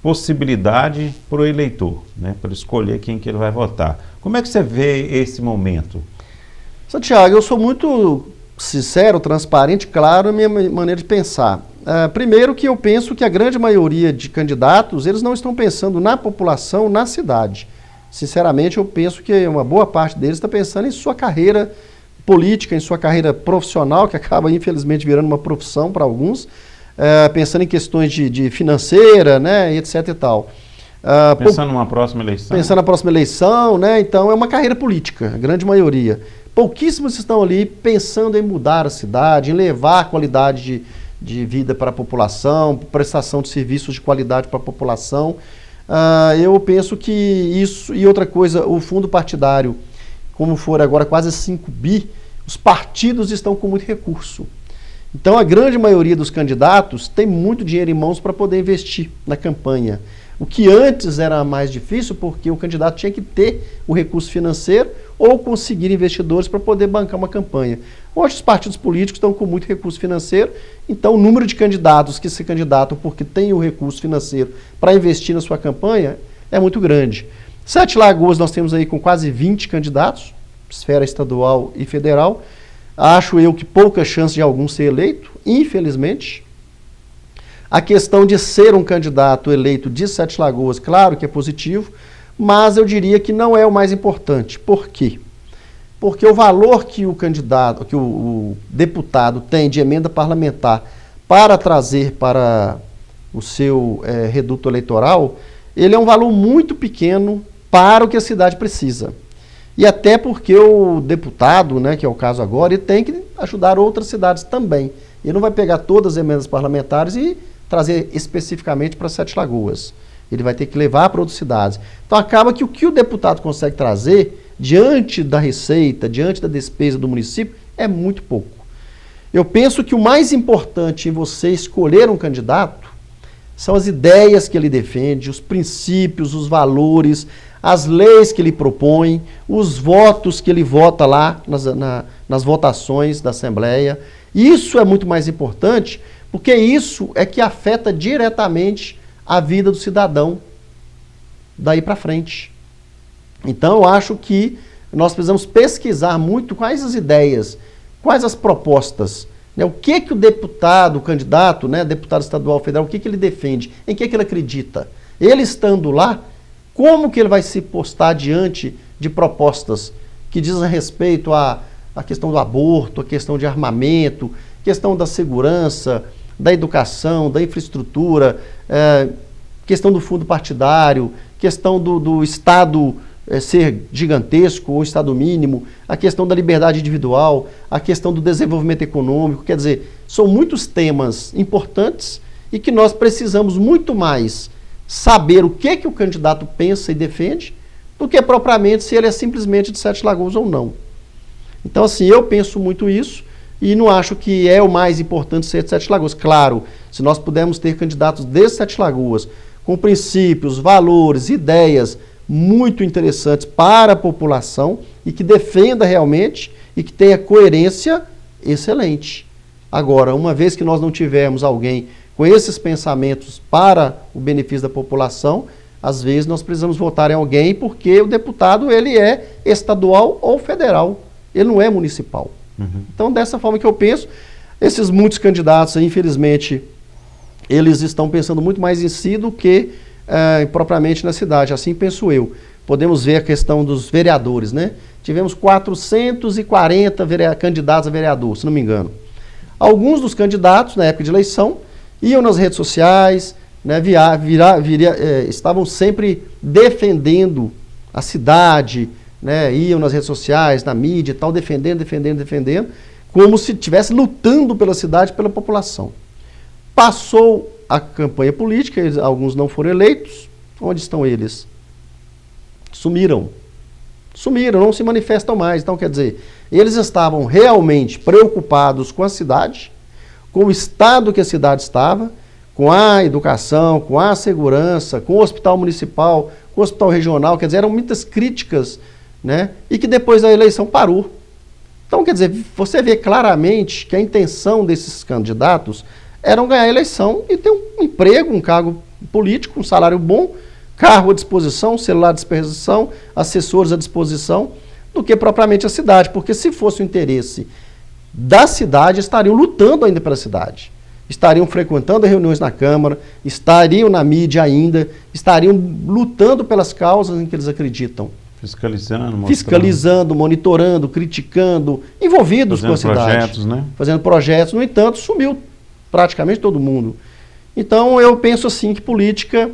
possibilidade para o eleitor, né, para escolher quem que ele vai votar. Como é que você vê esse momento? Santiago, eu sou muito sincero, transparente, claro, na minha maneira de pensar. Primeiro que eu penso que a grande maioria de candidatos, eles não estão pensando na população, na cidade. Sinceramente, eu penso que uma boa parte deles está pensando em sua carreira política, em sua carreira profissional, que acaba, infelizmente, virando uma profissão para alguns, pensando em questões de financeira, né, etc. e tal. Pensando numa próxima eleição. Pensando na próxima eleição, né? Então é uma carreira política, a grande maioria. Pouquíssimos estão ali pensando em mudar a cidade, em levar a qualidade de vida para a população, prestação de serviços de qualidade para a população. Eu penso que isso, e outra coisa, o fundo partidário, como for agora quase 5 bi, os partidos estão com muito recurso. Então a grande maioria dos candidatos tem muito dinheiro em mãos para poder investir na campanha. O que antes era mais difícil porque o candidato tinha que ter o recurso financeiro ou conseguir investidores para poder bancar uma campanha. Hoje os partidos políticos estão com muito recurso financeiro, então o número de candidatos que se candidatam porque tem o recurso financeiro para investir na sua campanha é muito grande. Sete Lagoas nós temos aí com quase 20 candidatos, esfera estadual e federal. Acho eu que pouca chance de algum ser eleito, infelizmente. A questão de ser um candidato eleito de Sete Lagoas, claro que é positivo, mas eu diria que não é o mais importante. Por quê? Porque o valor que o candidato, que o deputado tem de emenda parlamentar para trazer para o seu reduto eleitoral, ele é um valor muito pequeno para o que a cidade precisa. E até porque o deputado, né, que é o caso agora, ele tem que ajudar outras cidades também. Ele não vai pegar todas as emendas parlamentares e trazer especificamente para Sete Lagoas. Ele vai ter que levar para outras cidades. Então acaba que o deputado consegue trazer diante da receita, diante da despesa do município, é muito pouco. Eu penso que o mais importante em você escolher um candidato são as ideias que ele defende, os princípios, os valores, as leis que ele propõe, os votos que ele vota lá nas votações da Assembleia. Isso é muito mais importante, porque isso é que afeta diretamente a vida do cidadão daí para frente. Então eu acho que nós precisamos pesquisar muito quais as ideias, quais as propostas, né? O que o deputado, o candidato, né, deputado estadual, federal, o que ele defende, em que ele acredita. Ele estando lá, como que ele vai se postar diante de propostas que dizem respeito à questão do aborto, a questão de armamento, questão da segurança, da educação, da infraestrutura, questão do fundo partidário, questão do Estado ser gigantesco ou Estado mínimo, a questão da liberdade individual, a questão do desenvolvimento econômico. Quer dizer, são muitos temas importantes e que nós precisamos muito mais saber o que o candidato pensa e defende do que propriamente se ele é simplesmente de Sete Lagoas ou não. Então, assim, eu penso muito isso e não acho que é o mais importante ser de Sete Lagoas. Claro, se nós pudermos ter candidatos de Sete Lagoas com princípios, valores, ideias muito interessantes para a população e que defenda realmente e que tenha coerência, excelente. Agora, uma vez que nós não tivermos alguém com esses pensamentos para o benefício da população, às vezes nós precisamos votar em alguém porque o deputado ele é estadual ou federal, ele não é municipal. Então, dessa forma que eu penso, esses muitos candidatos, infelizmente, eles estão pensando muito mais em si do que propriamente na cidade, assim penso eu. Podemos ver a questão dos vereadores, né? Tivemos 440 candidatos a vereador, se não me engano. Alguns dos candidatos, na época de eleição, iam nas redes sociais, né, estavam sempre defendendo a cidade, né, iam nas redes sociais, na mídia e tal, defendendo, como se estivesse lutando pela cidade, pela população. Passou a campanha política, alguns não foram eleitos. Onde estão eles? Sumiram, não se manifestam mais. Então, quer dizer, eles estavam realmente preocupados com a cidade, com o estado que a cidade estava, com a educação, com a segurança, com o hospital municipal, com o hospital regional. Quer dizer, eram muitas críticas, né? E que depois da eleição parou. Então, quer dizer, você vê claramente que a intenção desses candidatos era ganhar a eleição e ter um emprego, um cargo político, um salário bom, carro à disposição, celular à disposição, assessores à disposição, do que propriamente a cidade. Porque se fosse o interesse da cidade, estariam lutando ainda pela cidade. Estariam frequentando reuniões na Câmara, estariam na mídia ainda, estariam lutando pelas causas em que eles acreditam. Fiscalizando, monitorando, criticando, envolvidos com a cidade. Projetos, né? Fazendo projetos. No entanto, sumiu praticamente todo mundo. Então, eu penso assim que política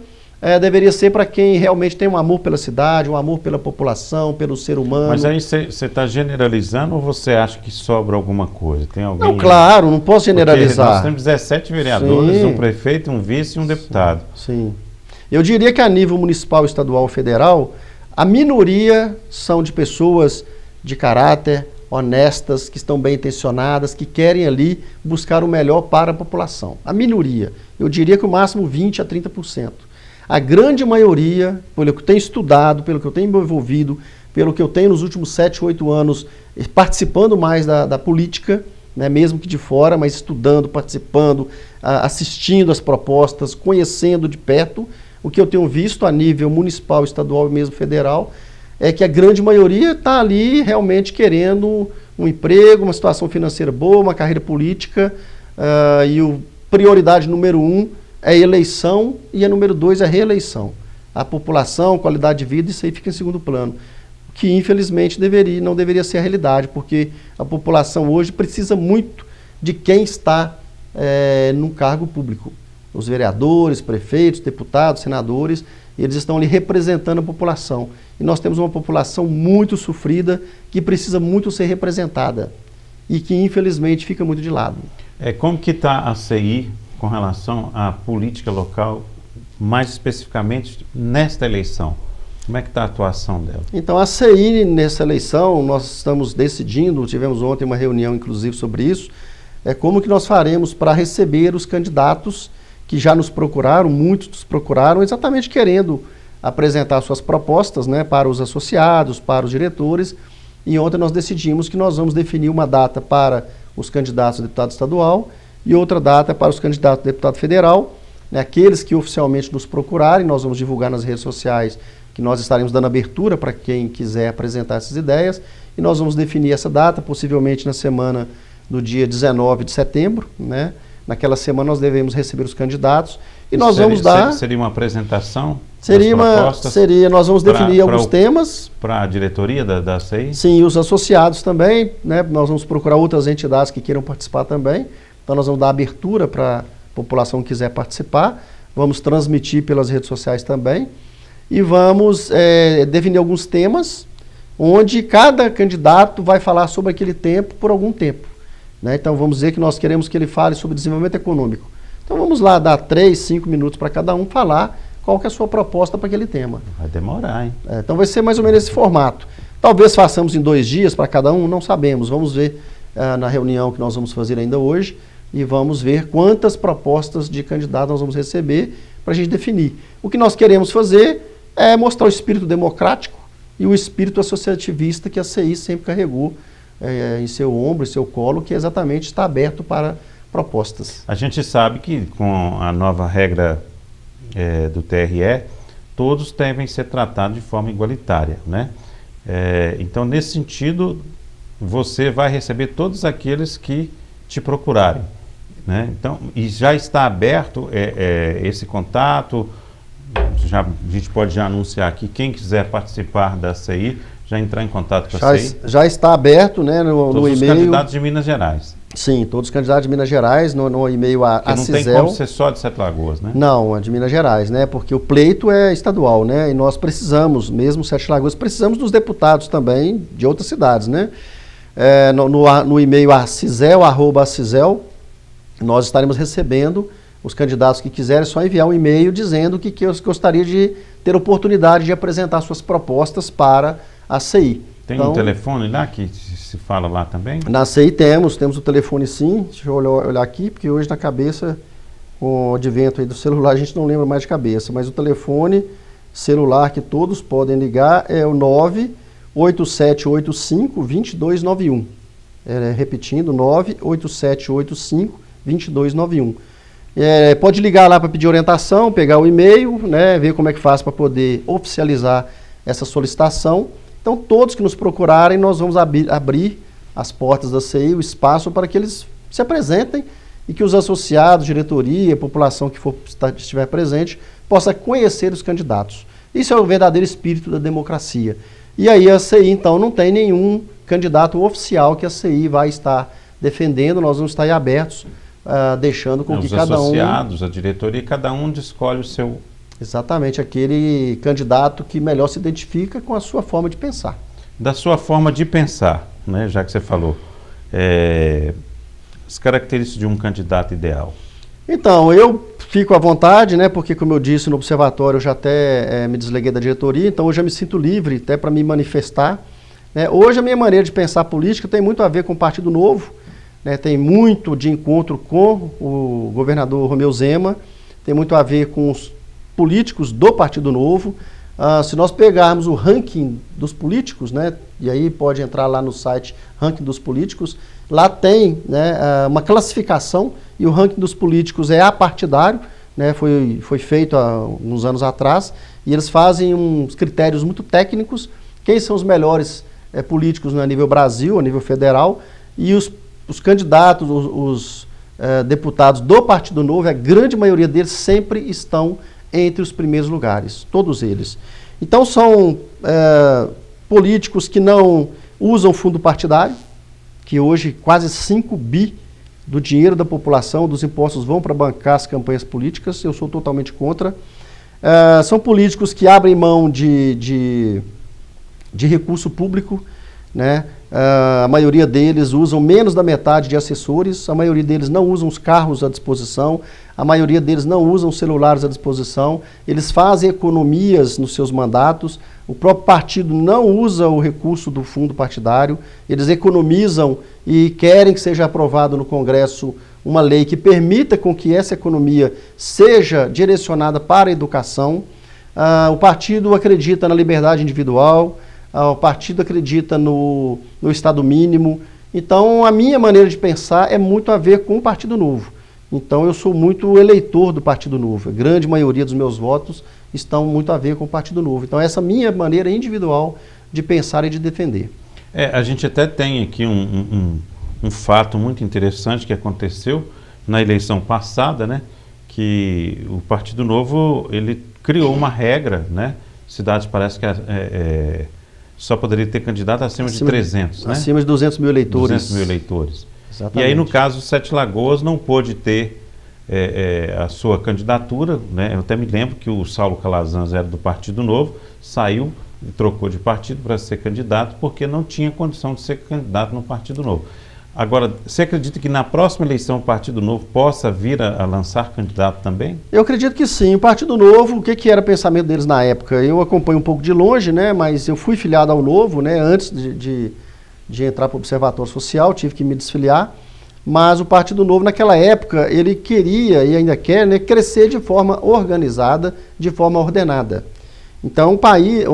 deveria ser para quem realmente tem um amor pela cidade, um amor pela população, pelo ser humano. Mas aí você está generalizando ou você acha que sobra alguma coisa? Tem alguém? Não, claro, não posso generalizar. Porque nós temos 17 vereadores, Sim. um prefeito, um vice e um deputado. Sim. Eu diria que a nível municipal, estadual, federal, a minoria são de pessoas de caráter, honestas, que estão bem intencionadas, que querem ali buscar o melhor para a população. A minoria, eu diria que o máximo 20% a 30%. A grande maioria, pelo que eu tenho estudado, pelo que eu tenho me envolvido, pelo que eu tenho nos últimos 7, 8 anos participando mais da política, né, mesmo que de fora, mas estudando, participando, assistindo as propostas, conhecendo de perto, o que eu tenho visto a nível municipal, estadual e mesmo federal, é que a grande maioria está ali realmente querendo um emprego, uma situação financeira boa, uma carreira política, e a prioridade número 1 é a eleição e a número 2 é a reeleição. A população, qualidade de vida, isso aí fica em segundo plano, que infelizmente não deveria ser a realidade, porque a população hoje precisa muito de quem está num cargo público. Os vereadores, prefeitos, deputados, senadores, eles estão ali representando a população. E nós temos uma população muito sofrida, que precisa muito ser representada e que infelizmente fica muito de lado. Como que está a CI com relação à política local, mais especificamente nesta eleição? Como é que está a atuação dela? Então, a CI nessa eleição, nós estamos decidindo, tivemos ontem uma reunião inclusive sobre isso, como que nós faremos para receber os candidatos que já nos procuraram, muitos nos procuraram, exatamente querendo apresentar suas propostas, né, para os associados, para os diretores, e ontem nós decidimos que nós vamos definir uma data para os candidatos a deputado estadual e outra data para os candidatos a deputado federal, né, aqueles que oficialmente nos procurarem, nós vamos divulgar nas redes sociais que nós estaremos dando abertura para quem quiser apresentar essas ideias, e nós vamos definir essa data, possivelmente na semana do dia 19 de setembro, né? Naquela semana nós devemos receber os candidatos e nós vamos dar... Seria uma apresentação? Nós vamos definir alguns temas. Para a diretoria da CI? Sim, os associados também, né? Nós vamos procurar outras entidades que queiram participar também. Então nós vamos dar abertura para a população que quiser participar. Vamos transmitir pelas redes sociais também. E vamos definir alguns temas onde cada candidato vai falar sobre aquele tempo por algum tempo. Né? Então vamos dizer que nós queremos que ele fale sobre desenvolvimento econômico. Então vamos lá dar 3, 5 minutos para cada um falar qual que é a sua proposta para aquele tema. Vai demorar, hein? Então vai ser mais ou menos esse formato. Talvez façamos em 2 dias para cada um, não sabemos. Vamos ver na reunião que nós vamos fazer ainda hoje e vamos ver quantas propostas de candidato nós vamos receber para a gente definir. O que nós queremos fazer é mostrar o espírito democrático e o espírito associativista que a CI sempre carregou em seu ombro, em seu colo, que exatamente está aberto para propostas. A gente sabe que com a nova regra do TRE, todos devem ser tratados de forma igualitária, né? Então, nesse sentido, você vai receber todos aqueles que te procurarem, né? Então, e já está aberto esse contato, a gente pode já anunciar aqui, quem quiser participar da CI, já entrar em contato com a CI? Já está aberto, né, no e-mail. Todos os candidatos de Minas Gerais. Sim, todos os candidatos de Minas Gerais, no e-mail a não CISEL. Tem como ser só de Sete Lagoas, né? Não, é de Minas Gerais, né, porque o pleito é estadual, né, e nós precisamos, mesmo Sete Lagoas, precisamos dos deputados também de outras cidades, né. No e-mail a CISEL, @CISEL, nós estaremos recebendo os candidatos que quiserem, é só enviar um e-mail dizendo que gostaria de ter oportunidade de apresentar suas propostas para a CI. Tem um telefone lá que se fala lá também? Na CI temos o telefone sim, deixa eu olhar aqui, porque hoje na cabeça, com o advento aí do celular, a gente não lembra mais de cabeça, mas o telefone celular que todos podem ligar é o 98785-2291. Repetindo, 98785-2291. Pode ligar lá para pedir orientação, pegar o e-mail, né, ver como é que faz para poder oficializar essa solicitação. Então, todos que nos procurarem, nós vamos abrir as portas da CI, o espaço para que eles se apresentem e que os associados, diretoria, a população que estiver presente, possa conhecer os candidatos. Isso é o verdadeiro espírito da democracia. E aí a CI, então, não tem nenhum candidato oficial que a CI vai estar defendendo, nós vamos estar aí abertos, deixando com que cada um... Os associados, a diretoria, cada um escolhe o seu Exatamente, aquele candidato que melhor se identifica com a sua forma de pensar. Da sua forma de pensar, né, já que você falou, as características de um candidato ideal. Então, eu fico à vontade, né, porque como eu disse no observatório, eu já até me desleguei da diretoria, então hoje eu me sinto livre até para me manifestar. Né. Hoje a minha maneira de pensar política tem muito a ver com o Partido Novo, né, tem muito de encontro com o governador Romeu Zema, tem muito a ver com os políticos do Partido Novo. Se nós pegarmos o ranking dos políticos, né, e aí pode entrar lá no site Ranking dos Políticos, lá tem, né, uma classificação, e o ranking dos políticos é apartidário, né, foi feito há uns anos atrás, e eles fazem uns critérios muito técnicos, quem são os melhores políticos, né, a nível Brasil, a nível federal, e os candidatos, os deputados do Partido Novo, a grande maioria deles sempre estão entre os primeiros lugares, todos eles. Então são políticos que não usam fundo partidário, que hoje quase 5 bi do dinheiro da população, dos impostos, vão para bancar as campanhas políticas, eu sou totalmente contra. São políticos que abrem mão de recurso público, né? A maioria deles usam menos da metade de assessores, a maioria deles não usam os carros à disposição, a maioria deles não usam celulares à disposição, eles fazem economias nos seus mandatos, o próprio partido não usa o recurso do fundo partidário, eles economizam e querem que seja aprovado no Congresso uma lei que permita com que essa economia seja direcionada para a educação. O partido acredita na liberdade individual, o partido acredita no Estado mínimo. Então, a minha maneira de pensar é muito a ver com o Partido Novo. Então, eu sou muito eleitor do Partido Novo. A grande maioria dos meus votos estão muito a ver com o Partido Novo. Então, essa é a minha maneira individual de pensar e de defender. A gente até tem aqui um fato muito interessante que aconteceu na eleição passada, né? Que o Partido Novo, ele criou uma regra, né? Cidades parece que só poderia ter candidato acima de 300, né? Acima de 200 mil eleitores. 200 mil eleitores. Exatamente. E aí, no caso, Sete Lagoas não pôde ter a sua candidatura, né? Eu até me lembro que o Saulo Calazans era do Partido Novo, saiu e trocou de partido para ser candidato, porque não tinha condição de ser candidato no Partido Novo. Agora, você acredita que na próxima eleição o Partido Novo possa vir a lançar candidato também? Eu acredito que sim. O Partido Novo, o que era o pensamento deles na época? Eu acompanho um pouco de longe, né? Mas eu fui filiado ao Novo, né? Antes de entrar para o Observatório Social, tive que me desfiliar. Mas o Partido Novo, naquela época, ele queria e ainda quer, né, crescer de forma organizada, de forma ordenada. Então,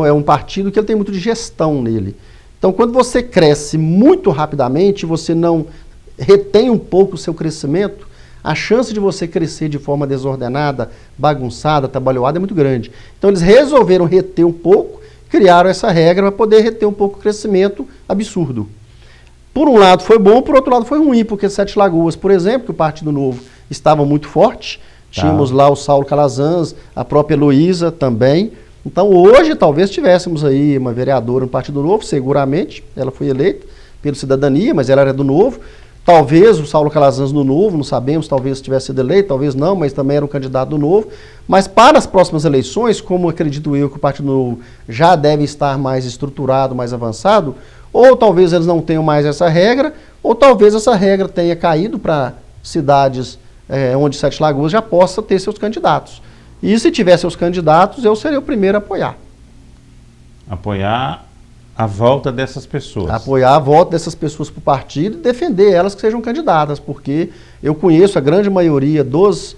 é um partido que ele tem muito de gestão nele. Então, quando você cresce muito rapidamente, você não retém um pouco o seu crescimento, a chance de você crescer de forma desordenada, bagunçada, trabalhoada é muito grande. Então, eles resolveram reter um pouco, criaram essa regra para poder reter um pouco o crescimento absurdo. Por um lado foi bom, por outro lado foi ruim, porque Sete Lagoas, por exemplo, que o Partido Novo estava muito forte, tínhamos lá o Saulo Calazans, a própria Heloísa também. Então hoje talvez tivéssemos aí uma vereadora no Partido Novo, seguramente, ela foi eleita pelo Cidadania, mas ela era do Novo. Talvez o Saulo Calazans no Novo, não sabemos, talvez tivesse sido eleito, talvez não, mas também era um candidato do Novo. Mas para as próximas eleições, como acredito eu que o Partido Novo já deve estar mais estruturado, mais avançado, ou talvez eles não tenham mais essa regra, ou talvez essa regra tenha caído para cidades onde Sete Lagoas já possa ter seus candidatos. E se tiver seus candidatos, eu seria o primeiro a apoiar. Apoiar a volta dessas pessoas. Apoiar a volta dessas pessoas para o partido e defender elas que sejam candidatas, porque eu conheço a grande maioria dos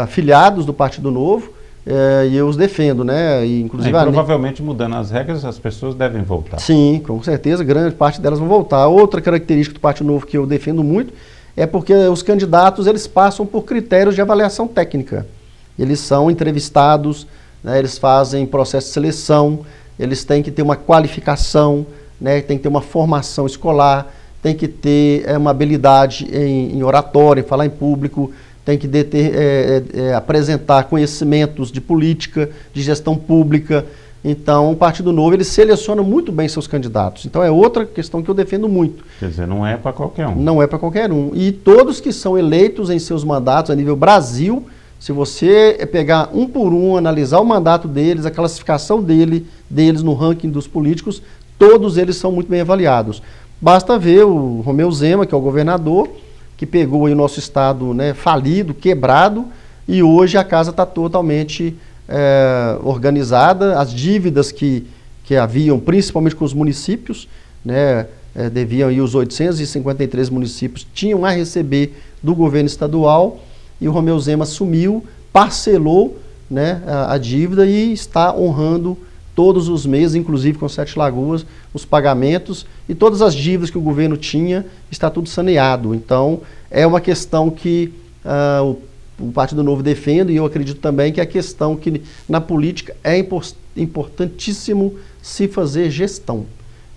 filiados do Partido Novo e eu os defendo, né? E, inclusive, provavelmente mudando as regras, as pessoas devem voltar. Sim, com certeza, grande parte delas vão voltar. Outra característica do Partido Novo que eu defendo muito é porque os candidatos eles passam por critérios de avaliação técnica. Eles são entrevistados, né, eles fazem processo de seleção, eles têm que ter uma qualificação, né, tem que ter uma formação escolar, tem que ter uma habilidade em oratória, em falar em público, tem que apresentar conhecimentos de política, de gestão pública. Então, o Partido Novo ele seleciona muito bem seus candidatos. Então, é outra questão que eu defendo muito. Quer dizer, não é para qualquer um. Não é para qualquer um. E todos que são eleitos em seus mandatos a nível Brasil Se você pegar um por um, analisar o mandato deles, a classificação deles no ranking dos políticos, todos eles são muito bem avaliados. Basta ver o Romeu Zema, que é o governador, que pegou aí o nosso estado, né, falido, quebrado, e hoje a casa está totalmente organizada. As dívidas que haviam, principalmente com os municípios, né, deviam aí os 853 municípios, tinham a receber do governo estadual, e o Romeu Zema assumiu, parcelou, né, a dívida e está honrando todos os meses, inclusive com Sete Lagoas, os pagamentos e todas as dívidas que o governo tinha, está tudo saneado. Então, é uma questão que o Partido Novo defende, e eu acredito também que é a questão que na política é importantíssimo se fazer gestão.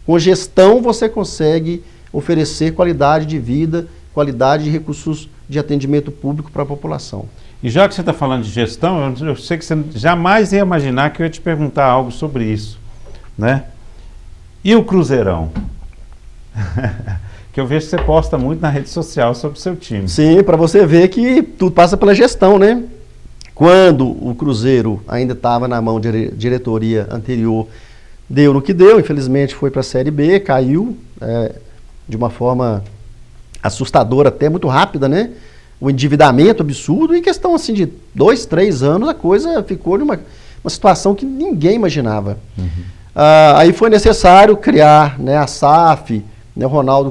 Com gestão você consegue oferecer qualidade de vida, qualidade de recursos de atendimento público para a população. E já que você está falando de gestão, eu sei que você jamais ia imaginar que eu ia te perguntar algo sobre isso, né? E o Cruzeirão? Que eu vejo que você posta muito na rede social sobre o seu time. Sim, para você ver que tudo passa pela gestão, né? Quando o Cruzeiro ainda estava na mão de diretoria anterior, deu no que deu, infelizmente foi para a Série B, caiu de uma forma assustadora, até muito rápida, né? O endividamento absurdo, em questão assim de 2, 3 anos, a coisa ficou numa situação que ninguém imaginava. Aí foi necessário criar, né, a SAF, né, o Ronaldo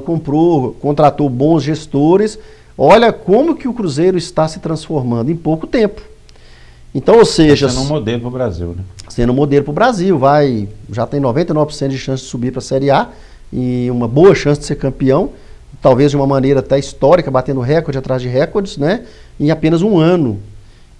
contratou bons gestores. Olha como que o Cruzeiro está se transformando em pouco tempo. Então, ou seja... Sendo um modelo para o Brasil, né? Sendo um modelo para o Brasil, já tem 99% de chance de subir para a Série A e uma boa chance de ser campeão, talvez de uma maneira até histórica, batendo recorde atrás de recordes, né, em apenas um ano.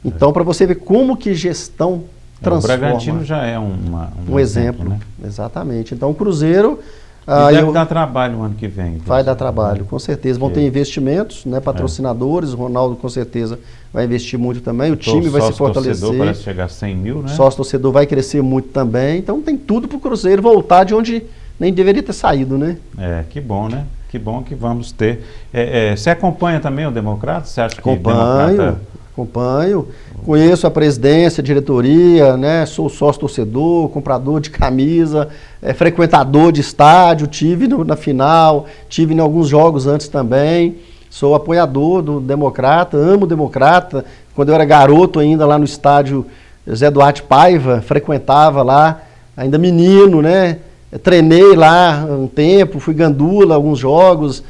Então, para você ver como que gestão transforma. O Bragantino já é um exemplo, né? Exatamente. Então, o Cruzeiro... deve dar trabalho no ano que vem. Vai dar trabalho, com certeza. Vão ter investimentos, né, patrocinadores, o Ronaldo com certeza vai investir muito também, o time vai se fortalecer. O sócio-torcedor parece chegar a 100 mil, né? O sócio-torcedor vai crescer muito também. Então, tem tudo para o Cruzeiro voltar de onde nem deveria ter saído, né? Que bom, né? Que bom que vamos ter. Você acompanha também o Democrata? Você acha que Acompanho. Conheço a presidência, a diretoria, né? Sou sócio-torcedor, comprador de camisa, frequentador de estádio, tive na final, tive em alguns jogos antes também. Sou apoiador do Democrata, amo o Democrata. Quando eu era garoto ainda lá no estádio Zé Duarte Paiva, frequentava lá, ainda menino, né? Treinei lá um tempo, fui gandula alguns jogos,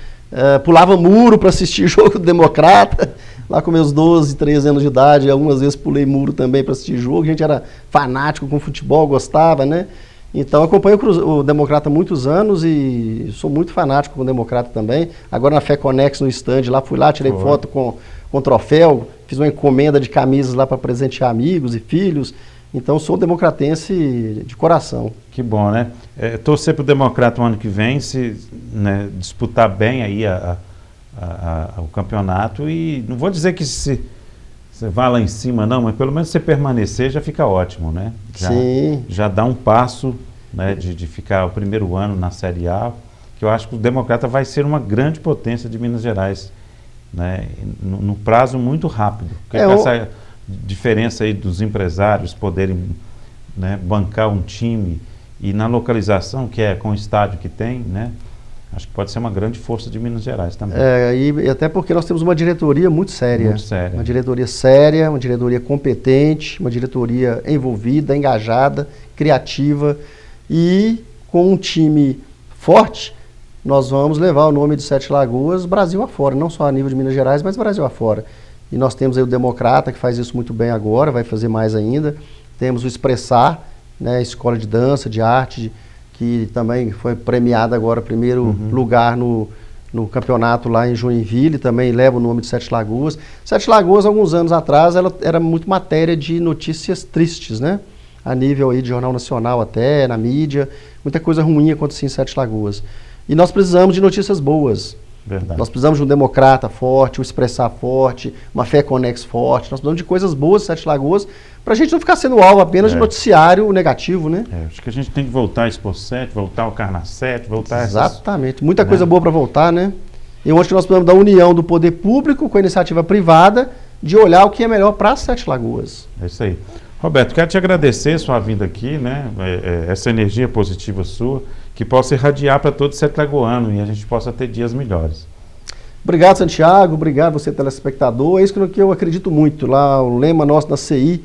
pulava muro para assistir jogo do Democrata, lá com meus 12, 13 anos de idade, algumas vezes pulei muro também para assistir jogo, a gente era fanático com futebol, gostava, né? Então acompanho o Democrata há muitos anos e sou muito fanático com o Democrata também. Agora na Fé Conex no stand, fui lá, tirei foto com troféu, fiz uma encomenda de camisas lá para presentear amigos e filhos. Então, sou democratense de coração. Que bom, né? Torcer para o Democrata o ano que vem, né, disputar bem aí o campeonato e não vou dizer que você vá lá em cima não, mas pelo menos você permanecer já fica ótimo, né? Sim. Já dá um passo, né, de ficar o primeiro ano na Série A, que eu acho que o Democrata vai ser uma grande potência de Minas Gerais, né, no prazo muito rápido. Porque essa diferença aí dos empresários poderem, né, bancar um time e na localização que é com o estádio que tem, né, acho que pode ser uma grande força de Minas Gerais também. E até porque nós temos uma diretoria muito séria. Muito séria. Uma diretoria séria, uma diretoria competente, uma diretoria envolvida, engajada, criativa e com um time forte, nós vamos levar o nome de Sete Lagoas Brasil afora, não só a nível de Minas Gerais, mas Brasil afora. E nós temos aí o Democrata, que faz isso muito bem agora, vai fazer mais ainda. Temos o Expressar, né, escola de dança, de arte, que também foi premiada agora, primeiro lugar no campeonato lá em Joinville, também leva o nome de Sete Lagoas. Sete Lagoas, alguns anos atrás, ela era muito matéria de notícias tristes, né? A nível aí de jornal nacional até, na mídia, muita coisa ruim acontecia em Sete Lagoas. E nós precisamos de notícias boas. Verdade. Nós precisamos de um Democrata forte, um Expressar forte, uma Fé Conex forte. Nós precisamos de coisas boas, Sete Lagoas, para a gente não ficar sendo alvo apenas de noticiário negativo, né? Acho que a gente tem que voltar a Expo 7, voltar ao Carna 7, voltar Exatamente. Muita coisa boa para voltar, né? E onde nós precisamos da união do poder público com a iniciativa privada de olhar o que é melhor para as Sete Lagoas. É isso aí. Roberto, quero te agradecer sua vinda aqui, né? Essa energia positiva sua, que possa irradiar para todo Sete Lagoano e a gente possa ter dias melhores. Obrigado, Santiago. Obrigado você, telespectador. É isso que eu acredito muito. Lá, o lema nosso da CI,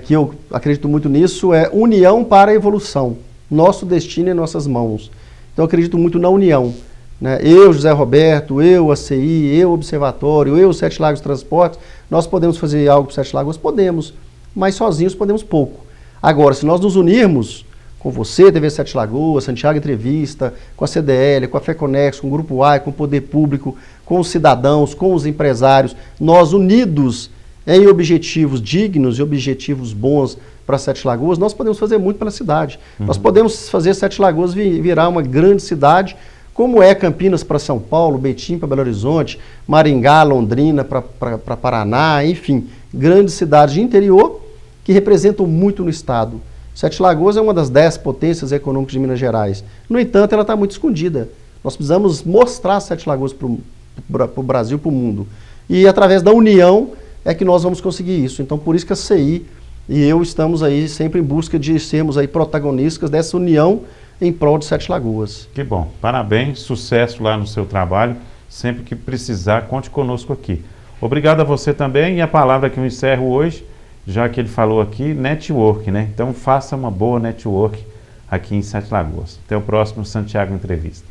que eu acredito muito nisso, é união para a evolução. Nosso destino é em nossas mãos. Então, eu acredito muito na união. Né? Eu, José Roberto, eu, a CI, eu, Observatório, eu, Sete Lagos Transportes, nós podemos fazer algo para Sete Lagoas? Podemos, mas sozinhos podemos pouco. Agora, se nós nos unirmos com você, TV Sete Lagoas, Santiago Entrevista, com a CDL, com a FECONEX, com o Grupo AI, com o Poder Público, com os cidadãos, com os empresários, nós unidos em objetivos dignos e objetivos bons para Sete Lagoas, nós podemos fazer muito pela cidade. Nós podemos fazer Sete Lagoas virar uma grande cidade, como é Campinas para São Paulo, Betim para Belo Horizonte, Maringá, Londrina para Paraná, enfim, grandes cidades de interior que representam muito no estado. Sete Lagoas é uma das 10 potências econômicas de Minas Gerais. No entanto, ela está muito escondida. Nós precisamos mostrar Sete Lagoas para o Brasil, para o mundo. E através da união é que nós vamos conseguir isso. Então, por isso que a CI e eu estamos aí sempre em busca de sermos aí protagonistas dessa união em prol de Sete Lagoas. Que bom. Parabéns, sucesso lá no seu trabalho. Sempre que precisar, conte conosco aqui. Obrigado a você também. E a palavra que eu encerro hoje, já que ele falou aqui, network, né? Então faça uma boa network aqui em Sete Lagoas. Até o próximo Santiago Entrevista.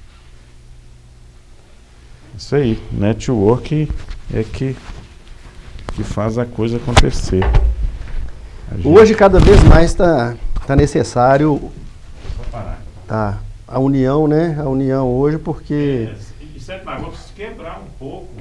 Isso aí, network é que faz a coisa acontecer. Hoje, cada vez mais está necessário a união, né? A união hoje, porque... Sete Lagoas quebrar um pouco